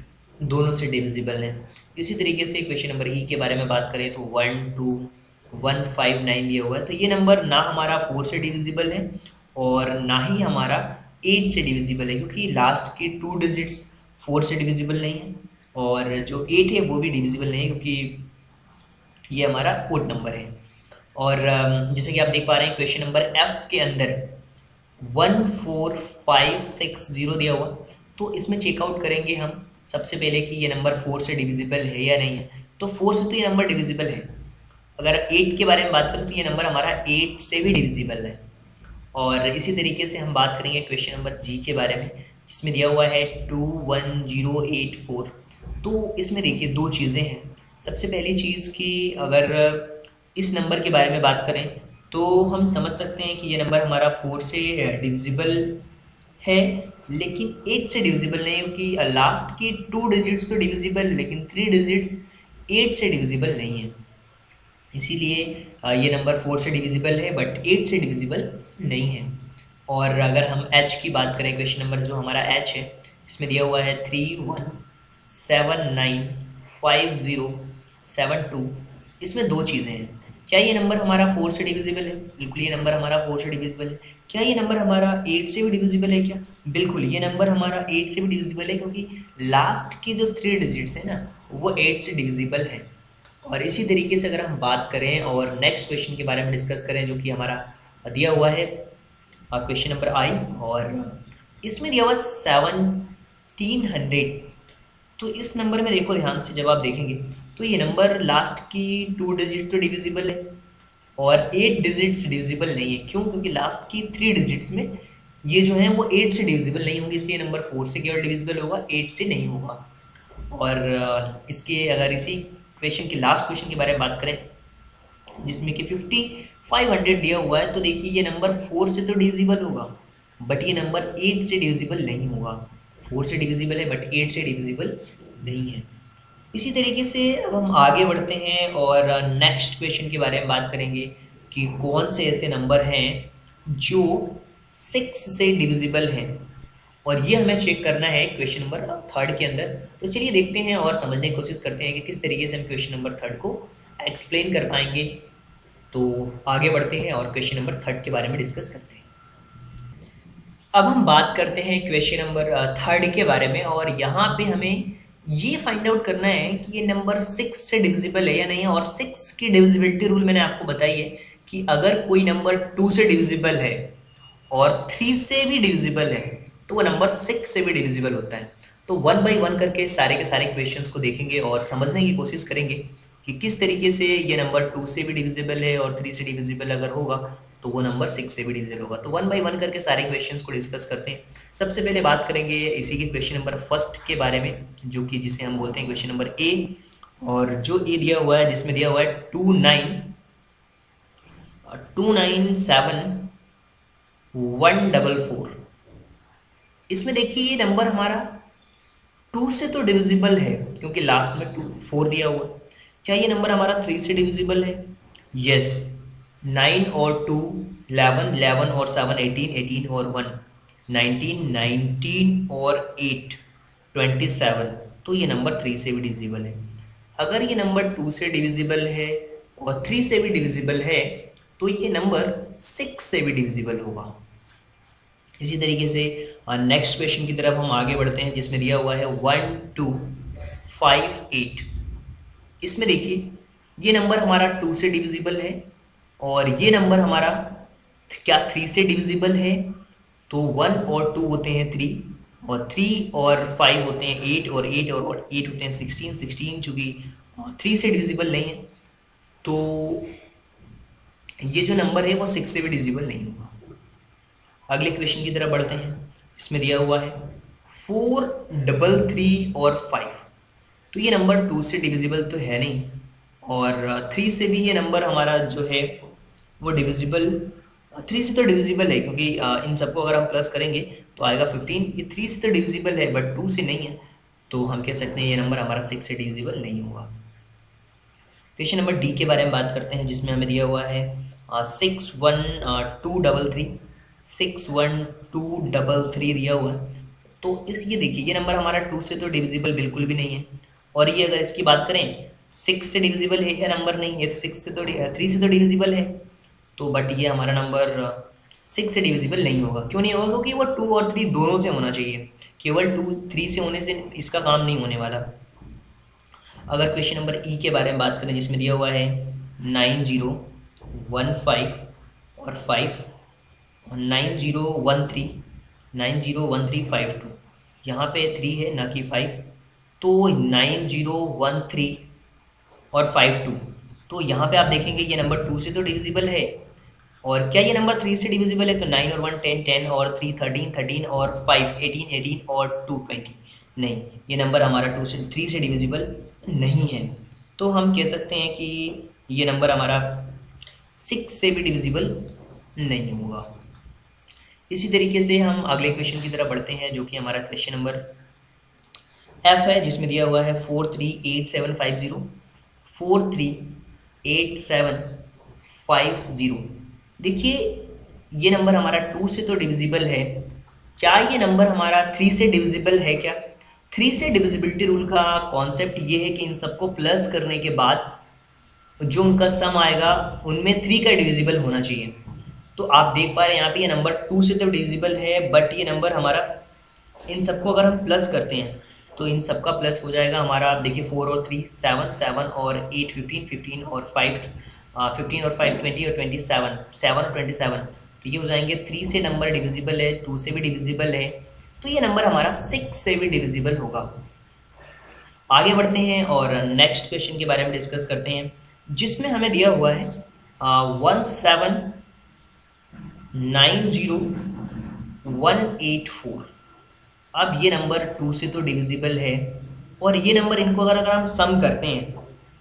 Speaker 1: दोनों से डिविजिबल हैं। इसी तरीके से क्वेश्चन नंबर ई के बारे में बात करें तो 12159 दिया हुआ है। तो ये नंबर ना हमारा 4 से डिविजिबल है और ना ही हमारा 8 से डिविजिबल है, क्योंकि लास्ट के 2 डिजिट्स 4 से डिविजिबल नहीं है और जो 8 है वो भी डिविजिबल नहीं है क्योंकि ये हमारा कोड नंबर है। और जैसे कि आप देख पा रहे हैं क्वेश्चन नंबर एफ के अंदर 14560 दिया हुआ। तो इसमें चेकआउट करेंगे हम सबसे पहले कि ये नंबर 4 से डिविजिबल है या नहीं है। तो 4 से तो ये नंबर डिविजिबल है। अगर 8 के बारे में बात करें तो ये नंबर हमारा 8 से भी डिविजिबल है। और इसी तरीके से हम बात करेंगे क्वेश्चन नंबर जी के बारे में, जिसमें दिया हुआ है 21084। तो इसमें देखिए दो चीज़ें हैं। सबसे पहली चीज़ कि अगर इस नंबर के बारे में बात करें तो हम समझ सकते हैं कि ये नंबर हमारा 4 से डिविजिबल है लेकिन 8 से डिविजिबल नहीं, क्योंकि लास्ट की 2 डिजिट्स तो डिविजिबल लेकिन 3 डिजिट्स 8 से डिविजिबल नहीं है। इसीलिए ये नंबर 4 से डिविजिबल है बट 8 से डिविजिबल नहीं है। और अगर हम एच की बात करें, क्वेश्चन नंबर जो हमारा एच है इसमें दिया हुआ है 31795072। इसमें दो चीज़ें हैं। क्या ये नंबर हमारा 4 से डिविजिबल है? बिल्कुल ये नंबर हमारा 4 से डिविजिबल है। क्या ये नंबर हमारा 8 से भी डिविजिबल है क्या? बिल्कुल ये नंबर हमारा 8 से भी डिविजिबल है, क्योंकि लास्ट की जो 3 डिजिट्स है ना वो 8 से डिविजिबल है। और इसी तरीके से अगर हम बात करें और नेक्स्ट क्वेश्चन के बारे में डिस्कस करें जो कि हमारा दिया हुआ है क्वेश्चन नंबर आई, और इसमें दिया हुआ 1700। तो इस नंबर में देखो ध्यान से, जब आप देखेंगे तो ये नंबर लास्ट की 2 डिजिट तो डिविजिबल है और 8 डिजिट्स डिविजिबल नहीं है। क्यों? क्योंकि लास्ट की 3 डिजिट्स में ये जो है वो 8 से डिविजिबल नहीं होंगे, इसलिए नंबर 4 से केवल डिविजिबल होगा, 8 से नहीं होगा। और इसके अगर इसी क्वेश्चन के लास्ट क्वेश्चन के बारे में बात करें जिसमें कि 5500 दिया हुआ है, तो देखिए ये नंबर 4 से तो डिविजिबल होगा बट ये नंबर 8 से डिविजिबल नहीं होगा। 4 से डिविजिबल है बट 8 से डिविजिबल नहीं है। इसी तरीके से अब हम आगे बढ़ते हैं और नेक्स्ट क्वेश्चन के बारे में बात करेंगे कि कौन से ऐसे नंबर हैं जो 6 से डिविजिबल हैं, और ये हमें चेक करना है क्वेश्चन नंबर 3 के अंदर। तो चलिए देखते हैं और समझने की कोशिश करते हैं कि किस तरीके से हम क्वेश्चन नंबर 3 को एक्सप्लेन कर पाएंगे। तो आगे बढ़ते हैं और क्वेश्चन नंबर 3 के बारे में डिस्कस करते हैं। अब हम बात करते हैं क्वेश्चन नंबर 3 के बारे में, और यहाँ पे हमें ये फाइंड आउट करना है कि ये नंबर 6 से डिविजिबल है या नहीं है। और 6 की डिविजिबिलिटी रूल मैंने आपको बताई है कि अगर कोई नंबर 2 से डिविजिबल है और 3 से भी डिविजिबल है तो वो नंबर 6 से भी डिविजिबल होता है। तो 1 बाई 1 करके सारे के सारे क्वेश्चंस को देखेंगे और समझने की कोशिश करेंगे कि किस तरीके से ये नंबर 2 से भी डिविजिबल है और 3 से डिविजिबल अगर होगा तो वो नंबर 6 से भी डिविजिबल होगा। तो 1 बाई 1 करके सारे क्वेश्चंस को डिस्कस करते हैं। सबसे पहले बात करेंगे इसी के क्वेश्चन नंबर 1 के बारे में, जो कि जिसे हम बोलते हैं क्वेश्चन नंबर ए। और जो ए दिया हुआ है जिसमें दिया हुआ है 297,144। इसमें देखिए ये नंबर हमारा 2 से तो डिविजिबल है क्योंकि लास्ट में 4 दिया हुआ। क्या ये नंबर हमारा 3 से डिविजिबल है? यस। 9 और 2 11, 11 और 7 18, 18 और 1 19, 19 और 8 27। तो ये नंबर 3 से भी डिविजिबल है। अगर ये नंबर 2 से डिविजिबल है और 3 से भी डिविजिबल है तो ये नंबर 6 से भी डिविजिबल होगा। इसी तरीके से नेक्स्ट क्वेश्चन की तरफ हम आगे बढ़ते हैं जिसमें दिया हुआ है 1258। इसमें देखिए ये नंबर हमारा 2 से डिविजिबल है और ये नंबर हमारा क्या 3 से डिविजिबल है? तो 1 और 2 होते हैं 3 और 3 और 5 होते हैं 8 और 8 और 8 होते हैं 16। 16 चूंकि 3 से डिविजिबल नहीं है तो ये जो नंबर है वो 6 से भी डिविजिबल नहीं होगा। अगले क्वेश्चन की तरफ बढ़ते हैं। इसमें दिया हुआ है 433 और 5। तो ये नंबर 2 से डिविजिबल तो है नहीं और 3 से भी ये नंबर हमारा जो है वो डिविजिबल 3 से तो डिविजिबल है क्योंकि इन सबको अगर हम प्लस करेंगे तो आएगा 15। ये 3 से तो डिविजिबल है बट 2 से नहीं है। तो हम कह सकते हैं ये नंबर हमारा 6 से डिविजिबल नहीं होगा। क्वेश्चन नंबर डी के बारे में बात करते हैं, जिसमें हमें दिया हुआ है 61233 61233 दिया हुआ है। तो ये देखिए ये नंबर हमारा 2 से तो डिविजिबल बिल्कुल भी नहीं है, और ये अगर इसकी बात करें 6 से डिविजिबल है या नंबर नहीं है, 6 से तो 3 से तो डिविजिबल है, तो बट ये हमारा नंबर 6 से डिविजिबल नहीं होगा। क्यों नहीं होगा? क्योंकि वो 2 और 3 दोनों से होना चाहिए, केवल 2 3 से होने से इसका काम नहीं होने वाला। अगर क्वेश्चन नंबर ई के बारे में बात करें, जिसमें दिया हुआ है 9015 और 5 और 901352, यहाँ पे 3 है ना कि 5, तो 9013 और 52, तो यहाँ पे आप देखेंगे ये नंबर 2 से तो डिविजिबल है, और क्या ये नंबर 3 से डिविजिबल है? तो 9 और 1 10 10 और 3 13 13 और 5 18 18 और 2 20, नहीं, ये नंबर हमारा 3 से डिविजिबल नहीं है। तो हम कह सकते हैं कि ये नंबर हमारा 6 से भी डिविजिबल नहीं होगा। इसी तरीके से हम अगले क्वेश्चन की तरफ बढ़ते हैं, जो कि हमारा क्वेश्चन नंबर एफ है, जिसमें दिया हुआ है 438750 438750। देखिए ये नंबर हमारा 2 से तो डिविजिबल है, क्या ये नंबर हमारा 3 से डिविजिबल है? क्या 3 से डिविजिबिलिटी रूल का कॉन्सेप्ट ये है कि इन सबको प्लस करने के बाद जो उनका सम आएगा उनमें 3 का डिविजिबल होना चाहिए। तो आप देख पा रहे हैं यहाँ पे ये नंबर 2 से तो डिविजिबल है, बट ये नंबर हमारा इन सबको अगर हम प्लस करते हैं तो इन सबका प्लस हो जाएगा हमारा, आप देखिए 4 और 3 7 7 और 8 15 15 और 5 15 और 5 20 और 27 7 और 27, तो ये हो जाएंगे 3 से नंबर डिविजिबल है, 2 से भी डिविजिबल है, तो ये नंबर हमारा 6 से भी डिविजिबल होगा। आगे बढ़ते हैं और नेक्स्ट क्वेश्चन के बारे में डिस्कस करते हैं, जिसमें हमें दिया हुआ है 1790184। अब ये नंबर 2 से तो डिविजिबल है, और ये नंबर इनको अगर हम सम करते हैं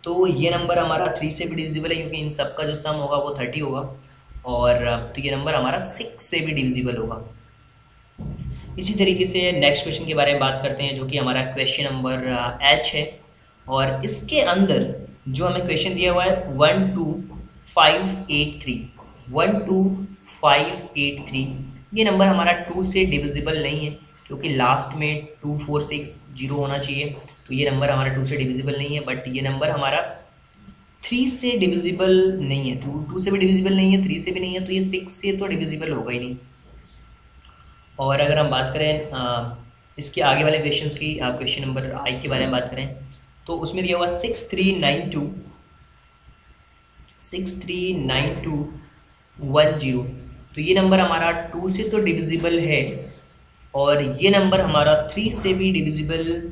Speaker 1: तो ये नंबर हमारा 3 से भी डिविजिबल है, क्योंकि इन सबका जो सम होगा वो 30 होगा, और तो ये नंबर हमारा 6 से भी डिविजिबल होगा। इसी तरीके से नेक्स्ट क्वेश्चन के बारे में बात करते हैं, जो कि हमारा क्वेश्चन नंबर एच है, और इसके अंदर जो हमें क्वेश्चन दिया हुआ है 12583 ये नंबर हमारा 2 से डिविजिबल नहीं है, क्योंकि लास्ट में 2460 होना चाहिए, तो ये नंबर हमारा 2 से डिविजिबल नहीं है, बट ये नंबर हमारा 3 से डिविजिबल नहीं है, 2 से भी डिविजिबल नहीं है, 3 से भी नहीं है, तो ये 6 से तो डिविजिबल होगा ही नहीं। और अगर हम बात करें इसके आगे वाले क्वेश्चंस की, क्वेश्चन नंबर आई के बारे में बात करें, तो उसमें दिया हुआ 639210, तो ये नंबर हमारा 2 से तो डिविजिबल है, और ये नंबर हमारा 3 से भी डिविजिबल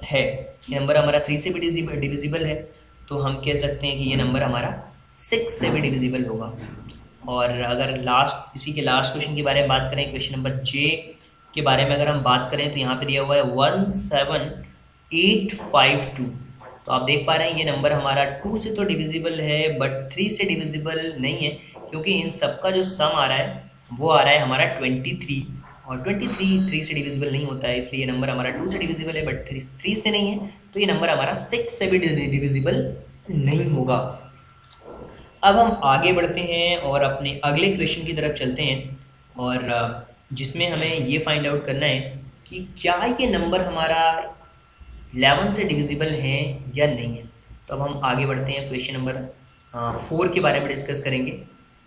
Speaker 1: है, ये नंबर हमारा 3 से भी डिविजिबल है, तो हम कह सकते हैं कि ये नंबर हमारा 6 से भी डिविजिबल होगा। और अगर इसी के लास्ट क्वेश्चन के बारे में बात करें, क्वेश्चन नंबर जे के बारे में अगर हम बात करें, तो यहाँ पे दिया हुआ है 17852, तो आप देख पा रहे हैं ये नंबर हमारा 2 से तो डिविजिबल है, बट 3 से डिविजिबल नहीं है, क्योंकि इन सबका जो सम आ रहा है वो आ रहा है हमारा 23, और 23 3 से डिविजिबल नहीं होता है, इसलिए ये नंबर हमारा 2 से डिविजिबल है, बट 3 से नहीं है, तो ये नंबर हमारा 6 से भी डिविजिबल नहीं होगा। अब हम आगे बढ़ते हैं और अपने अगले क्वेश्चन की तरफ चलते हैं, और जिसमें हमें ये फाइंड आउट करना है कि क्या ये नंबर हमारा 11 से डिविजिबल है या नहीं है। तो अब हम आगे बढ़ते हैं, क्वेश्चन नंबर 4 के बारे में डिस्कस करेंगे,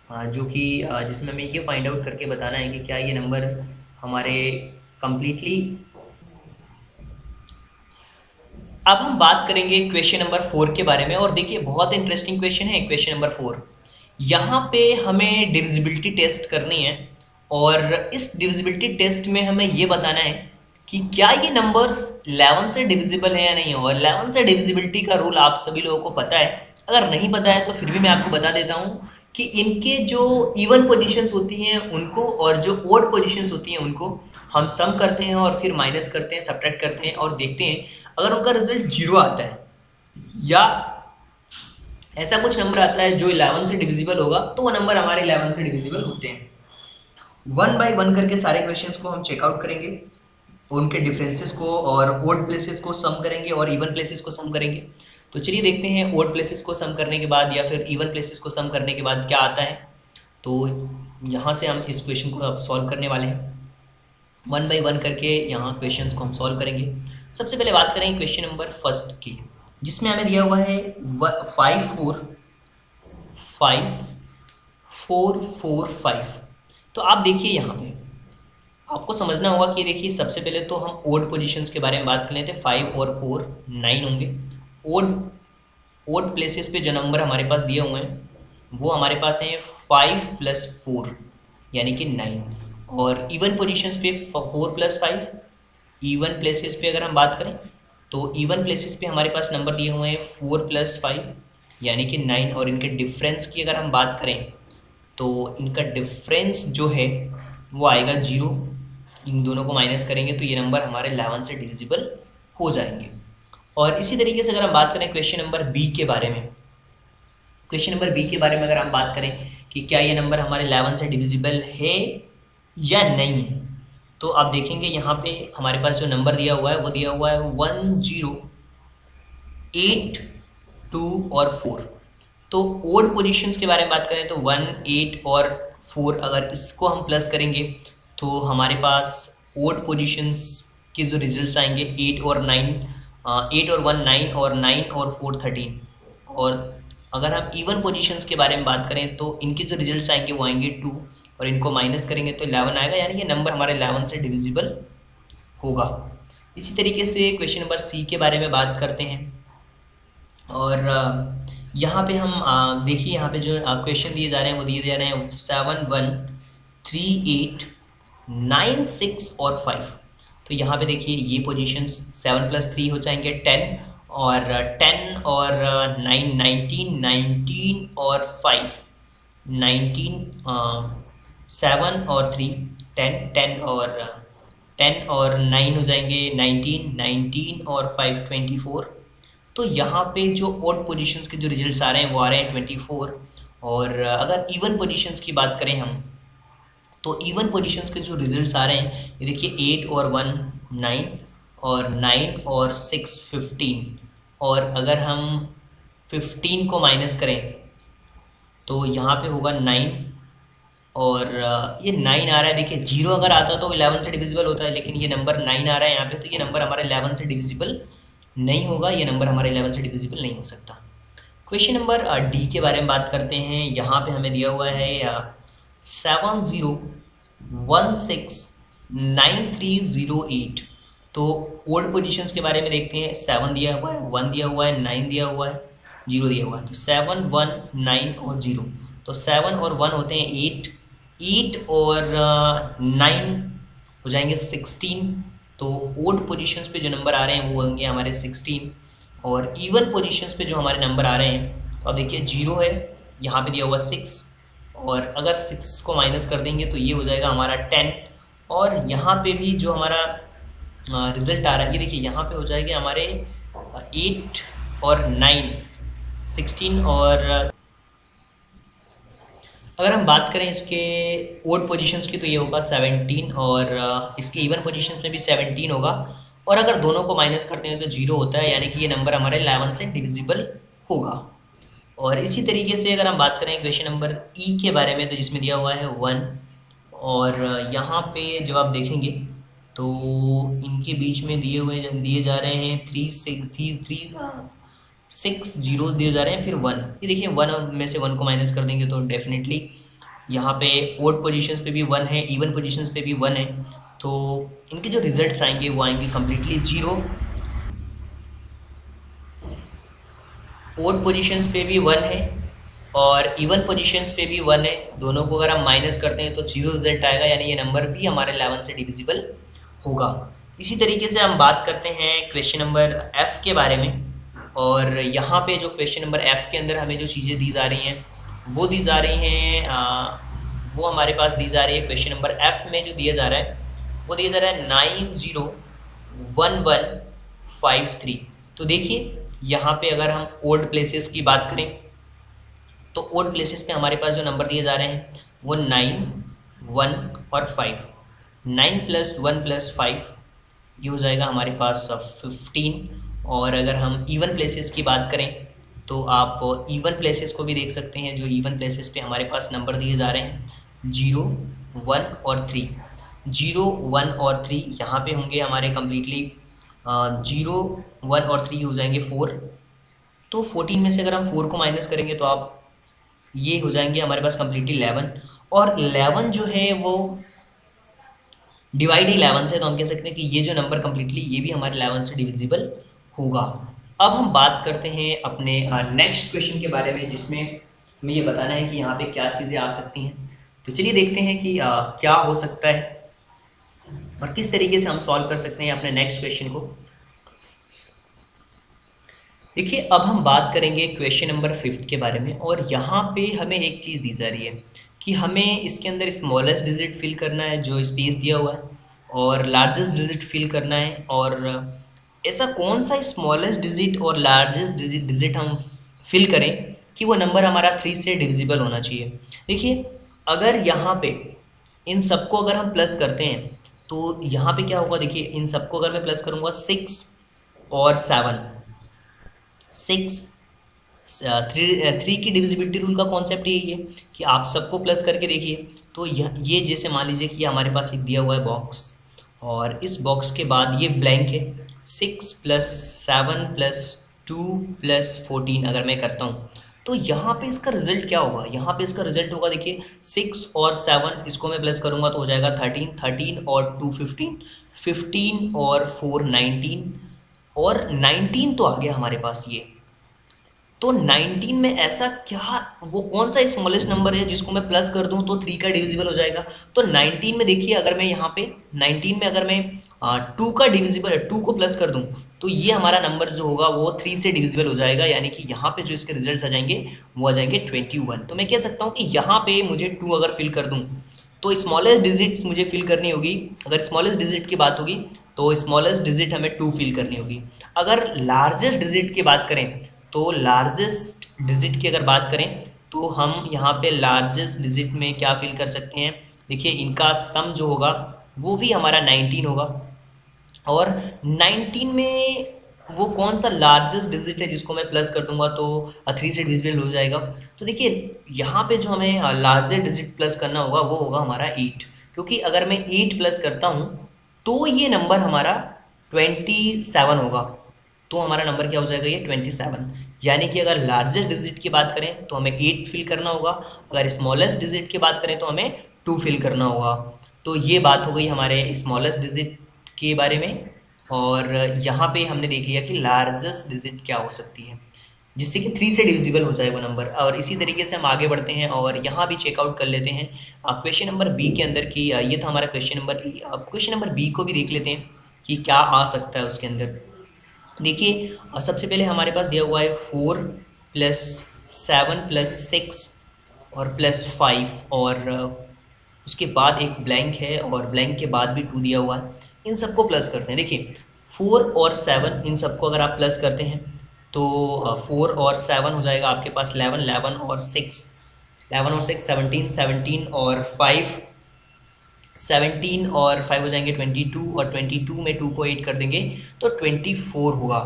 Speaker 1: जो कि जिसमें हमें ये फाइंड आउट करके बताना है कि क्या ये नंबर हमारे कंप्लीटली। अब हम बात करेंगे क्वेश्चन नंबर 4 के बारे में, और देखिए बहुत इंटरेस्टिंग क्वेश्चन है क्वेश्चन नंबर 4। यहाँ पे हमें डिविजिबिलिटी टेस्ट करनी है, और इस डिविजिबिलिटी टेस्ट में हमें ये बताना है कि क्या ये नंबर्स 11 से डिविजिबल है या नहीं है। और 11 से डिविजिबिलिटी का रूल आप सभी लोगों को पता है, अगर नहीं पता है तो फिर भी मैं आपको बता देता हूँ कि इनके जो इवन पोजीशंस होती हैं उनको, और जो ओड पोजीशंस होती हैं उनको हम सम करते हैं, और फिर माइनस करते हैं, सब्ट्रैक्ट करते हैं, और देखते हैं अगर उनका रिजल्ट 0 आता है या ऐसा कुछ नंबर आता है जो 11 से डिविजिबल होगा, तो वो नंबर हमारे 11 से डिविजिबल होते हैं। 1 बाय 1 करके सारे क्वेश्चंस को हम चेकआउट करेंगे। उनके डिफरेंसेस को और ओड प्लेसेस को सम करेंगे और इवन प्लेसेस को सम करेंगे। तो चलिए देखते हैं ओड प्लेसेस को सम करने के बाद या फिर इवन प्लेसेस को सम करने के बाद क्या आता है। तो यहाँ से हम इस क्वेश्चन को अब सॉल्व करने वाले हैं, वन बाई वन करके यहाँ क्वेश्चंस को हम सॉल्व करेंगे। सबसे पहले बात करेंगे क्वेश्चन नंबर फर्स्ट की, जिसमें हमें दिया हुआ है 5 4 5 4 4 5। तो आप देखिए यहाँ पे आपको समझना होगा कि देखिए सबसे पहले तो हम ओड पोजीशंस के बारे में बात कर लेते हैं। 5 और 4 9 होंगे। ओड प्लेसेस पे जो नंबर हमारे पास दिए हुए हैं वो हमारे पास हैं 5 + 4 यानी कि 9, और इवन पोजीशंस पे 4 + 5। इवन प्लेसेस पे अगर हम बात करें तो इवन प्लेसेस पे हमारे पास नंबर दिए हुए हैं 4 + 5 यानी कि 9, और इनके डिफरेंस की अगर हम बात करें तो इनका डिफरेंस जो है वो आएगा 0। इन दोनों को माइनस करेंगे तो ये नंबर हमारे 11 से डिविजिबल हो जाएंगे। और इसी तरीके से अगर हम बात करें क्वेश्चन नंबर बी के बारे में, क्वेश्चन नंबर बी के बारे में अगर हम बात करें कि क्या ये नंबर हमारे 11 से डिविजिबल है या नहीं है, तो आप देखेंगे यहाँ पे हमारे पास जो नंबर दिया हुआ है वो दिया हुआ है 1 0 8 2 और 4। तो ओड पोजीशंस के बारे में बात करें तो 1 8 और 4 अगर इसको हम प्लस करेंगे तो हमारे पास ओड पोजीशंस के जो रिजल्ट्स आएंगे 8 और 9, 8 और 1 9 और 9 और 4 13। और अगर हम इवन पोजीशंस के बारे में बात करें तो इनके जो रिजल्ट्स आएंगे वो आएंगे 2, और इनको माइनस करेंगे तो 11 आएगा, यानी ये नंबर हमारे 11 से डिविजिबल होगा। इसी तरीके से क्वेश्चन नंबर सी के बारे में बात करते हैं। और यहाँ पे हम देखिए यहाँ पे जो क्वेश्चन दिए जा रहे हैं वो दिए जा रहे हैं 7 1 3 8 9 6 और 5। तो यहाँ पे देखिए ये पोजीशंस 7 + 3 हो जाएंगे 10, और 10 और 9 19 19 और 5 19, 7 और 3 10 10 और 9 हो जाएंगे 19 19 और 5 24। तो यहाँ पे जो ओड पोजीशंस के जो रिजल्ट्स आ रहे हैं वो आ रहे हैं 24। और अगर इवन पोजीशंस की बात करें हम तो इवन पोजीशंस के जो रिजल्ट्स आ रहे हैं ये देखिए 8 और 1 9 और 9 और 6 15। और अगर हम 15 को माइनस करें तो यहाँ पे होगा 9, और ये 9 आ रहा है। देखिए 0 अगर आता तो 11 से डिविजिबल होता है, लेकिन ये नंबर 9 आ रहा है यहाँ पे, तो ये नंबर हमारे 11 से डिविजिबल नहीं होगा, ये नंबर हमारे 11 से डिविजिबल नहीं हो सकता। क्वेश्चन नंबर डी के बारे में बात करते हैं। यहाँ पे हमें दिया हुआ है 7 0 1 6 9 3 0 8। तो ओड पोजीशंस के बारे में देखते हैं। 7 दिया हुआ है, 1 दिया हुआ है, 9 दिया हुआ है, 0 दिया हुआ है। तो 7 1 9 और 0, तो 7 और 1 होते हैं 8, 8 और 9 हो जाएंगे 16। तो ओड पोजीशंस पे जो नंबर आ रहे हैं वो होंगे हमारे 16, और इवन पोजीशंस पे जो हमारे नंबर आ रहे हैं तो अब देखिए 0 है, यहाँ पे दिया हुआ 6, और अगर 6 को माइनस कर देंगे तो ये हो जाएगा हमारा 10। और यहाँ पे भी जो हमारा रिजल्ट आ रहा है ये देखिए यहाँ पे हो जाएगा हमारे 8 और 9 16। और अगर हम बात करें इसके ओड पोजीशंस की तो ये होगा 17, और इसके इवन पोजीशंस में भी 17 होगा, और अगर दोनों को माइनस करते हैं तो 0 होता है, यानी कि ये नंबर हमारे 11 से डिविजिबल होगा। और इसी तरीके से अगर हम बात करें क्वेश्चन नंबर ई के बारे में, तो जिसमें दिया हुआ है 1, और यहाँ पे जब आप देखेंगे तो इनके बीच में दिए जा रहे हैं 6 जीरोस दिए जा रहे हैं, फिर 1। ये देखिए 1 में से 1 को माइनस कर देंगे तो डेफिनेटली यहाँ पे ओड पोजीशंस पे भी 1 है, इवन पोजीशंस पे भी 1 है, तो इनके जो रिजल्ट्स आएंगे वो आएंगे कम्प्लीटली 0। ओड पोजीशंस पे भी 1 है और इवन पोजीशंस पे भी 1 है, दोनों को अगर हम माइनस करते हैं तो 0 रिजल्ट आएगा, यानी ये नंबर भी हमारे 11 से डिविजिबल होगा। इसी तरीके से हम बात करते हैं क्वेश्चन नंबर एफ के बारे में। और यहाँ पे जो क्वेश्चन नंबर एफ के अंदर हमें जो चीज़ें दी जा रही हैं वो दी जा रही हैं वो हमारे पास दी जा रही है। क्वेश्चन नंबर एफ में जो दिया जा रहा है वो दिया जा रहा है 901153। तो देखिए यहाँ पे अगर हम ओल्ड प्लेसेस की बात करें तो ओल्ड प्लेसेस पे हमारे पास जो नंबर दिए जा रहे हैं वो 9 1 और 5। 9 + 1 + 5 ये हो जाएगा हमारे पास 15। और अगर हम इवन प्लेसेस की बात करें तो आप इवन प्लेसेस को भी देख सकते हैं। जो इवन प्लेसेस पे हमारे पास नंबर दिए जा रहे हैं 0, 1 और 3। 0, 1 और 3 यहाँ पे होंगे हमारे कम्प्लीटली 0, 1 और 3 हो जाएंगे 4। तो 14 में से अगर हम 4 को माइनस करेंगे तो आप ये हो जाएंगे हमारे पास कम्प्लीटली 11। और 11 जो है वो डिवाइड 11 से, तो हम कह सकते हैं कि ये जो नंबर कम्प्लीटली ये भी हमारे 11 से डिविजिबल होगा। अब हम बात करते हैं अपने नेक्स्ट क्वेश्चन के बारे में, जिसमें हमें ये बताना है कि यहाँ पे क्या चीज़ें आ सकती हैं। तो चलिए देखते हैं कि क्या हो सकता है और किस तरीके से हम सॉल्व कर सकते हैं अपने नेक्स्ट क्वेश्चन को। देखिए, अब हम बात करेंगे क्वेश्चन नंबर 5 के बारे में। और यहाँ पे हमें एक चीज़ दी जा रही है कि हमें इसके अंदर स्मॉलेस्ट डिजिट फिल करना है जो स्पेस दिया हुआ है, और लार्जेस्ट डिजिट फिल करना है। और ऐसा कौन सा स्मॉलेस्ट डिजिट और लार्जेस्ट डिजिट हम फिल करें कि वो नंबर हमारा 3 से डिविजिबल होना चाहिए। देखिए, अगर यहाँ पे इन सबको अगर हम प्लस करते हैं तो यहाँ पे क्या होगा। देखिए, इन सबको अगर मैं प्लस करूँगा 6 और 7, 6 3 की डिविजिबिलिटी रूल का कॉन्सेप्ट यही है कि आप सबको प्लस करके देखिए। तो ये जैसे मान लीजिए कि हमारे पास एक दिया हुआ है बॉक्स, और इस बॉक्स के बाद ये ब्लैंक है। 6 + 7 + 2 + 14 अगर मैं करता हूँ तो यहाँ पे इसका रिजल्ट क्या होगा। यहाँ पे इसका रिजल्ट होगा, देखिए 6 और 7 इसको मैं प्लस करूँगा तो हो जाएगा 13, 13 और 2 15, 15 और 4 19, और 19 तो आ गया हमारे पास ये। तो 19 में ऐसा क्या, वो कौन सा स्मॉलेस्ट नंबर है जिसको मैं प्लस कर दूं तो 3 का डिविजिबल हो जाएगा। तो 19 में देखिए, अगर मैं यहाँ पे 19 में अगर मैं 2 का डिविजिबल 2 को प्लस कर दूं तो ये हमारा नंबर जो होगा वो 3 से डिविजिबल हो जाएगा। यानी कि यहाँ पे जो इसके रिजल्ट आ जाएंगे वो आ जाएंगे 21। तो मैं कह सकता हूँ कि यहाँ पे मुझे 2 अगर फिल कर दूँ तो स्मॉलेस्ट डिजिट मुझे फिल करनी होगी। अगर स्मॉलेस्ट डिजिट की बात होगी तो स्मॉलेस्ट डिजिट हमें 2 फिल करनी होगी। अगर लार्जेस्ट डिजिट की बात करें तो लार्जेस्ट डिजिट की अगर बात करें तो हम यहाँ पे लार्जेस्ट डिजिट में क्या फिल कर सकते हैं। देखिए, इनका सम जो होगा वो भी हमारा 19 होगा, और 19 में वो कौन सा लार्जेस्ट डिजिट है जिसको मैं प्लस कर दूंगा तो 3 से डिविजिबल हो जाएगा। तो देखिए, यहाँ पे जो हमें लार्जेस्ट डिजिट प्लस करना होगा वो होगा हमारा 8, क्योंकि अगर मैं 8 प्लस करता हूँ तो ये नंबर हमारा 27 होगा। तो हमारा नंबर क्या हो जाएगा, ये 27। यानी कि अगर लार्जेस्ट डिजिट की बात करें तो हमें 8 फिल करना होगा, अगर स्मॉलेस्ट डिजिट की बात करें तो हमें 2 फिल करना होगा। तो ये बात हो गई हमारे स्मॉलेस्ट डिजिट के बारे में। और यहाँ पे हमने देख लिया कि लार्जेस्ट डिजिट क्या हो सकती है जिससे कि 3 से डिविजिबल हो जाए वो नंबर। और इसी तरीके से हम आगे बढ़ते हैं और यहाँ भी चेकआउट कर लेते हैं क्वेश्चन नंबर बी के अंदर की। ये था हमारा क्वेश्चन नंबर ई। अब क्वेश्चन नंबर बी को भी देख लेते हैं कि क्या आ सकता है उसके अंदर। देखिए, सबसे पहले हमारे पास दिया हुआ है 4 + 7 + 6 और +5, और उसके बाद एक ब्लैंक है और ब्लैंक के बाद भी 2 दिया हुआ है। इन सबको प्लस करते हैं। देखिए, 4 और 7 इन सबको अगर आप प्लस करते हैं तो 4 और 7 हो जाएगा आपके पास 11, 11 और 6, 11 और 6 17, 17 और 5 17 और 5 हो जाएंगे 22, और 22 में 2 को 8 कर देंगे तो 24 होगा।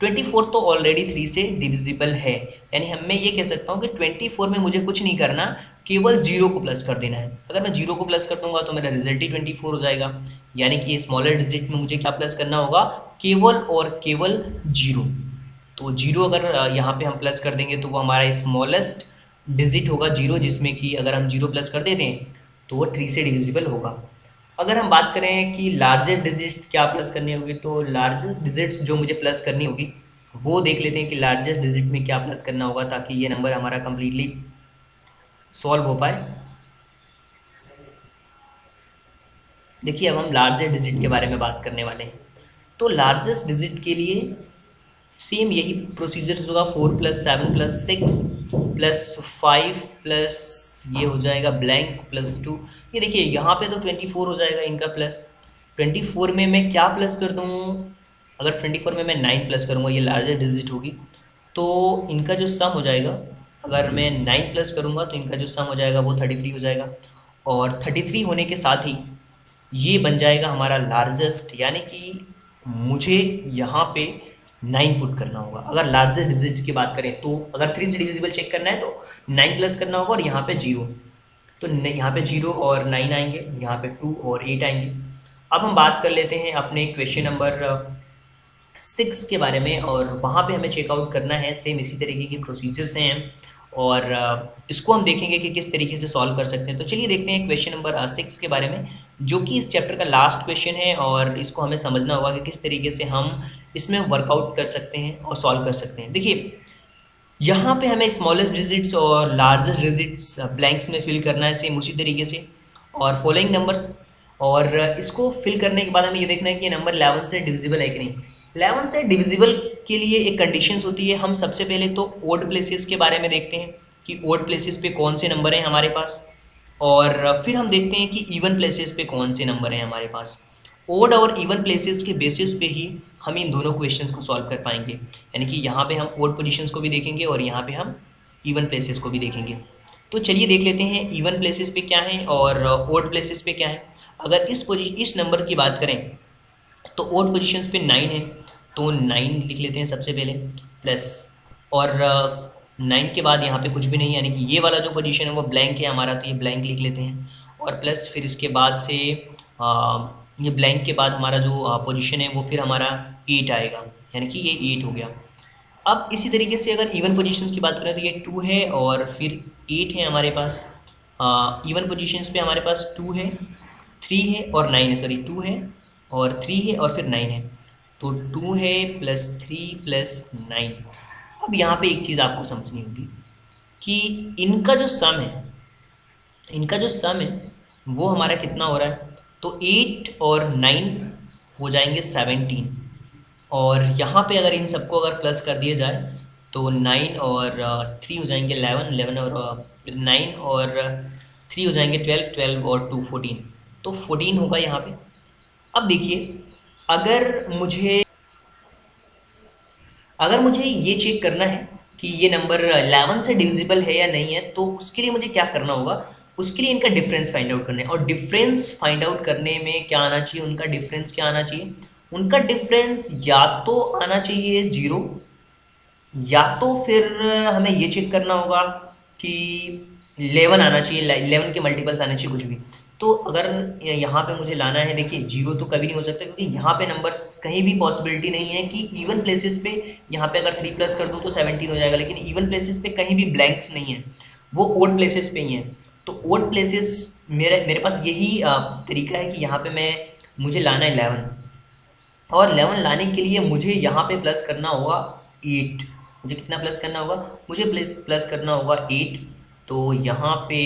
Speaker 1: 24 तो ऑलरेडी 3 से डिविजिबल है, यानी हम मैं ये कह सकता हूँ कि 24 में मुझे कुछ नहीं करना, केवल 0 को प्लस कर देना है। अगर मैं 0 को प्लस कर दूंगा तो मेरा रिजल्ट ही 24 हो जाएगा। यानी कि स्मॉलर डिजिट में मुझे क्या प्लस करना होगा, केवल और केवल 0। तो 0 अगर यहाँ पे हम प्लस कर देंगे तो वो हमारा स्मॉलेस्ट डिजिट होगा 0, जिसमें कि अगर हम 0 प्लस कर देते हैं तो वो 3 से डिविजिबल होगा। अगर हम बात करें कि लार्जेस्ट डिजिट्स क्या प्लस करनी होगी, तो लार्जेस्ट डिजिट्स जो मुझे प्लस करनी होगी वो देख लेते हैं कि लार्जेस्ट डिजिट में क्या प्लस करना होगा ताकि ये नंबर हमारा कंप्लीटली सॉल्व हो पाए। देखिए, अब हम लार्जेस्ट डिजिट के बारे में बात करने वाले हैं। तो लार्जेस्ट डिजिट के लिए सेम यही प्रोसीजर होगा, 4 + 7 + 6 + 5 प्लस ये हो जाएगा ब्लैंक +2। ये देखिए, यहाँ पे तो 24 हो जाएगा इनका प्लस। 24 में मैं क्या प्लस कर दूँ, अगर 24 में मैं 9 प्लस करूँगा, ये लार्जेस्ट डिजिट होगी, तो इनका जो सम हो जाएगा, अगर मैं 9 प्लस करूँगा तो इनका जो सम हो जाएगा वो 33 हो जाएगा। और 33 होने के साथ ही ये बन जाएगा हमारा लार्जेस्ट, यानी कि मुझे यहाँ पे 9 पुट करना होगा। अगर लार्जेस्ट डिजिट्स की बात करें तो अगर 3 से डिविजिबल चेक करना है तो 9 प्लस करना होगा और यहाँ पे 0, तो यहाँ पे 0 और 9 आएंगे, यहाँ पे 2 और 8 आएंगे। अब हम बात कर लेते हैं अपने क्वेश्चन नंबर 6 के बारे में, और वहाँ पे हमें चेकआउट करना है। सेम इसी तरीके की प्रोसीजर से हैं और इसको हम देखेंगे कि किस तरीके से सॉल्व कर सकते हैं। तो चलिए देखते हैं क्वेश्चन नंबर 6 के बारे में, जो कि इस चैप्टर का लास्ट क्वेश्चन है, और इसको हमें समझना होगा कि किस तरीके से हम इसमें वर्कआउट कर सकते हैं और सॉल्व कर सकते हैं। देखिए, यहाँ पे हमें स्मॉलेस्ट डिजिट्स और लार्जेस्ट डिजिट्स ब्लैंक्स में फिल करना है, सेम उसी तरीके से, और फॉलोइंग नंबर्स, और इसको फिल करने के बाद हमें ये देखना है कि ये नंबर 11 से डिविजिबल है कि नहीं। 11 से डिविजिबल के लिए एक कंडीशंस होती है। हम सबसे पहले तो ओड प्लेसेस के बारे में देखते हैं कि ओड प्लेसेस पे कौन से नंबर हैं हमारे पास, और फिर हम देखते हैं कि इवन प्लेसेस पे कौन से नंबर हैं हमारे पास। ओड और इवन प्लेसेस के बेसिस पे ही हम इन दोनों क्वेश्चंस को सॉल्व कर पाएंगे, यानी कि यहाँ पे हम ओड पोजीशंस को भी देखेंगे और यहाँ पे हम इवन प्लेसेस को भी देखेंगे। तो चलिए देख लेते हैं इवन प्लेसेस पे क्या है और ओड प्लेसेस पे क्या है। अगर इस नंबर की बात करें तो ओड पोजीशंस पे 9 है, तो 9 लिख लेते हैं सबसे पहले, प्लस, और 9 के बाद यहाँ पे कुछ भी नहीं, यानी कि ये वाला जो पोजीशन है वो ब्लैंक है हमारा, तो ये ब्लैंक लिख लेते हैं, और प्लस फिर इसके बाद से ये ब्लैंक के बाद हमारा जो पोजीशन है वो फिर हमारा 8 आएगा, यानी कि ये 8 हो गया। अब इसी तरीके से अगर इवन पोजीशंस की बात करें तो ये 2 है और फिर 8 है हमारे पास। इवन पोजीशंस पे हमारे पास 2 है, 3 है और 9 है, सॉरी 2 है और 3 है और फिर 9 है, तो 2 है प्लस 3 प्लस 9। अब यहाँ पे एक चीज़ आपको समझनी होगी कि इनका जो सम है वो हमारा कितना हो रहा है, तो 8 और 9 हो जाएंगे 17, और यहाँ पे अगर इन सबको अगर प्लस कर दिया जाए तो 9 और 3 हो जाएंगे 11, 11 और 9 और 3 हो जाएंगे 12, 12 और 2 14, तो 14 होगा यहाँ पे। अब देखिए, अगर मुझे ये चेक करना है कि ये नंबर 11 से डिविजिबल है या नहीं है, तो उसके लिए मुझे क्या करना होगा, उसके लिए इनका डिफरेंस फाइंड आउट करना है। और डिफरेंस फाइंड आउट करने में क्या आना चाहिए, उनका डिफरेंस क्या आना चाहिए, उनका डिफरेंस या तो आना चाहिए 0, या तो फिर हमें ये चेक करना होगा कि 11 आना चाहिए, 11 के मल्टीपल्स आने चाहिए, कुछ भी। तो अगर यहाँ पे मुझे लाना है, देखिए 0 तो कभी नहीं हो सकता, क्योंकि यहाँ पे नंबर्स कहीं भी पॉसिबिलिटी नहीं है कि इवन प्लेसेस पे, यहाँ पे अगर 3 प्लस कर दूँ तो 17 हो जाएगा, लेकिन इवन प्लेसेस पे कहीं भी ब्लैंक्स नहीं है, वो ओड प्लेसेस पे ही है। तो ओड प्लेसेस मेरे पास यही तरीका है कि यहाँ पे मुझे लाना है 11, और 11 लाने के लिए मुझे यहाँ पे प्लस करना होगा 8। मुझे कितना प्लस करना होगा, मुझे प्लस करना होगा 8, तो यहाँ पे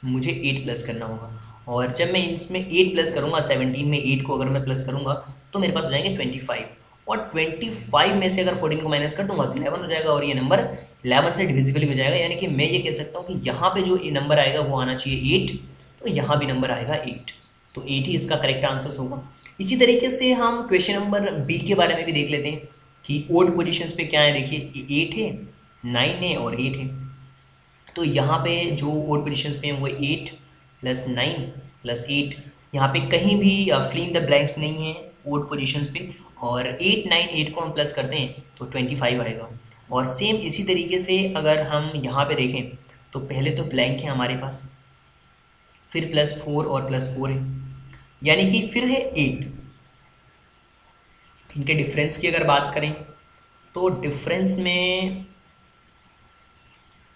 Speaker 1: मुझे 8 प्लस करना होगा, और जब मैं इसमें 8 प्लस करूँगा, 17 में 8 को अगर मैं प्लस करूँगा तो मेरे पास हो जाएंगे 25, और 25 में से अगर 14 को माइनस कर दूंगा तो 11 हो जाएगा, और ये नंबर 11 से डिविजिबल हो जाएगा। यानी कि मैं ये कह सकता हूँ कि यहाँ पे जो ये नंबर आएगा वो आना चाहिए 8, तो यहाँ भी नंबर आएगा 8, तो 8 ही इसका करेक्ट आंसर होगा। इसी तरीके से हम क्वेश्चन नंबर बी के बारे में भी देख लेते हैं कि ओड पोजीशंस पे क्या है। देखिए 8 है, 9 है और 8 है, तो यहाँ पे जो ओड पोजीशंस पे हैं वो 8 प्लस 9 प्लस 8, यहाँ पे कहीं भी फिल इन द ब्लैंक्स नहीं है ओड पोजीशंस पे, और 8 9 8 को हम प्लस करते हैं तो 25 आएगा। और सेम इसी तरीके से अगर हम यहाँ पे देखें तो पहले तो ब्लैंक है हमारे पास, फिर प्लस 4 और प्लस 4 है, यानी कि फिर है 8। इनके डिफरेंस की अगर बात करें तो डिफरेंस में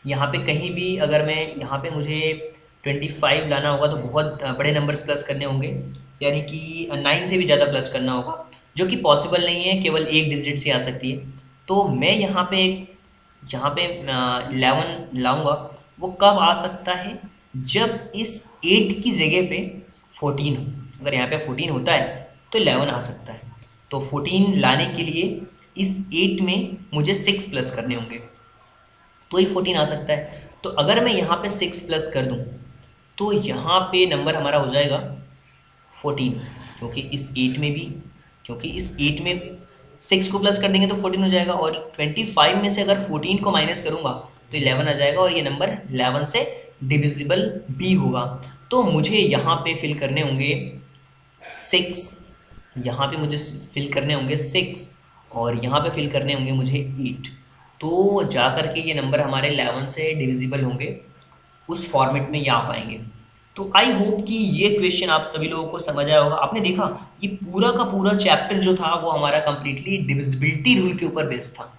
Speaker 1: यहाँ पे कहीं भी अगर मैं यहाँ पे मुझे 25 लाना होगा तो बहुत बड़े नंबर्स प्लस करने होंगे, यानी कि 9 से भी ज़्यादा प्लस करना होगा, जो कि पॉसिबल नहीं है, केवल एक डिजिट से आ सकती है। तो मैं यहाँ पे 11 लाऊंगा, वो कब आ सकता है, जब इस 8 की जगह पे 14 हो। अगर यहाँ पे 14 होता है तो 11 आ सकता है। तो 14 लाने के लिए इस 8 में मुझे 6 प्लस करने होंगे, तो ही 14 आ सकता है। तो अगर मैं यहाँ पे 6 प्लस कर दूँ तो यहाँ पे नंबर हमारा हो जाएगा 14, क्योंकि इस 8 में 6 को प्लस कर देंगे तो 14 हो जाएगा, और 25 में से अगर 14 को माइनस करूँगा तो 11 आ जाएगा, और ये नंबर 11 से डिविजिबल भी होगा। तो मुझे यहाँ पे फिल करने होंगे 6, यहाँ पे मुझे फिल करने होंगे 6 और यहाँ पे फिल करने होंगे मुझे 8। तो जा करके ये नंबर हमारे 11 से डिविजिबल होंगे, उस फॉर्मेट में ये आ पाएंगे। तो आई होप कि ये क्वेश्चन आप सभी लोगों को समझ आया होगा। आपने देखा ये पूरा का पूरा चैप्टर जो था वो हमारा कंप्लीटली डिविजिबिलिटी रूल के ऊपर बेस्ड था।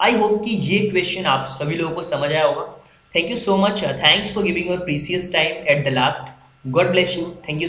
Speaker 1: आई होप कि ये क्वेश्चन आप सभी लोगों को समझ आया होगा। Thank you so much, thanks for giving your precious time at the last. God bless you, thank you.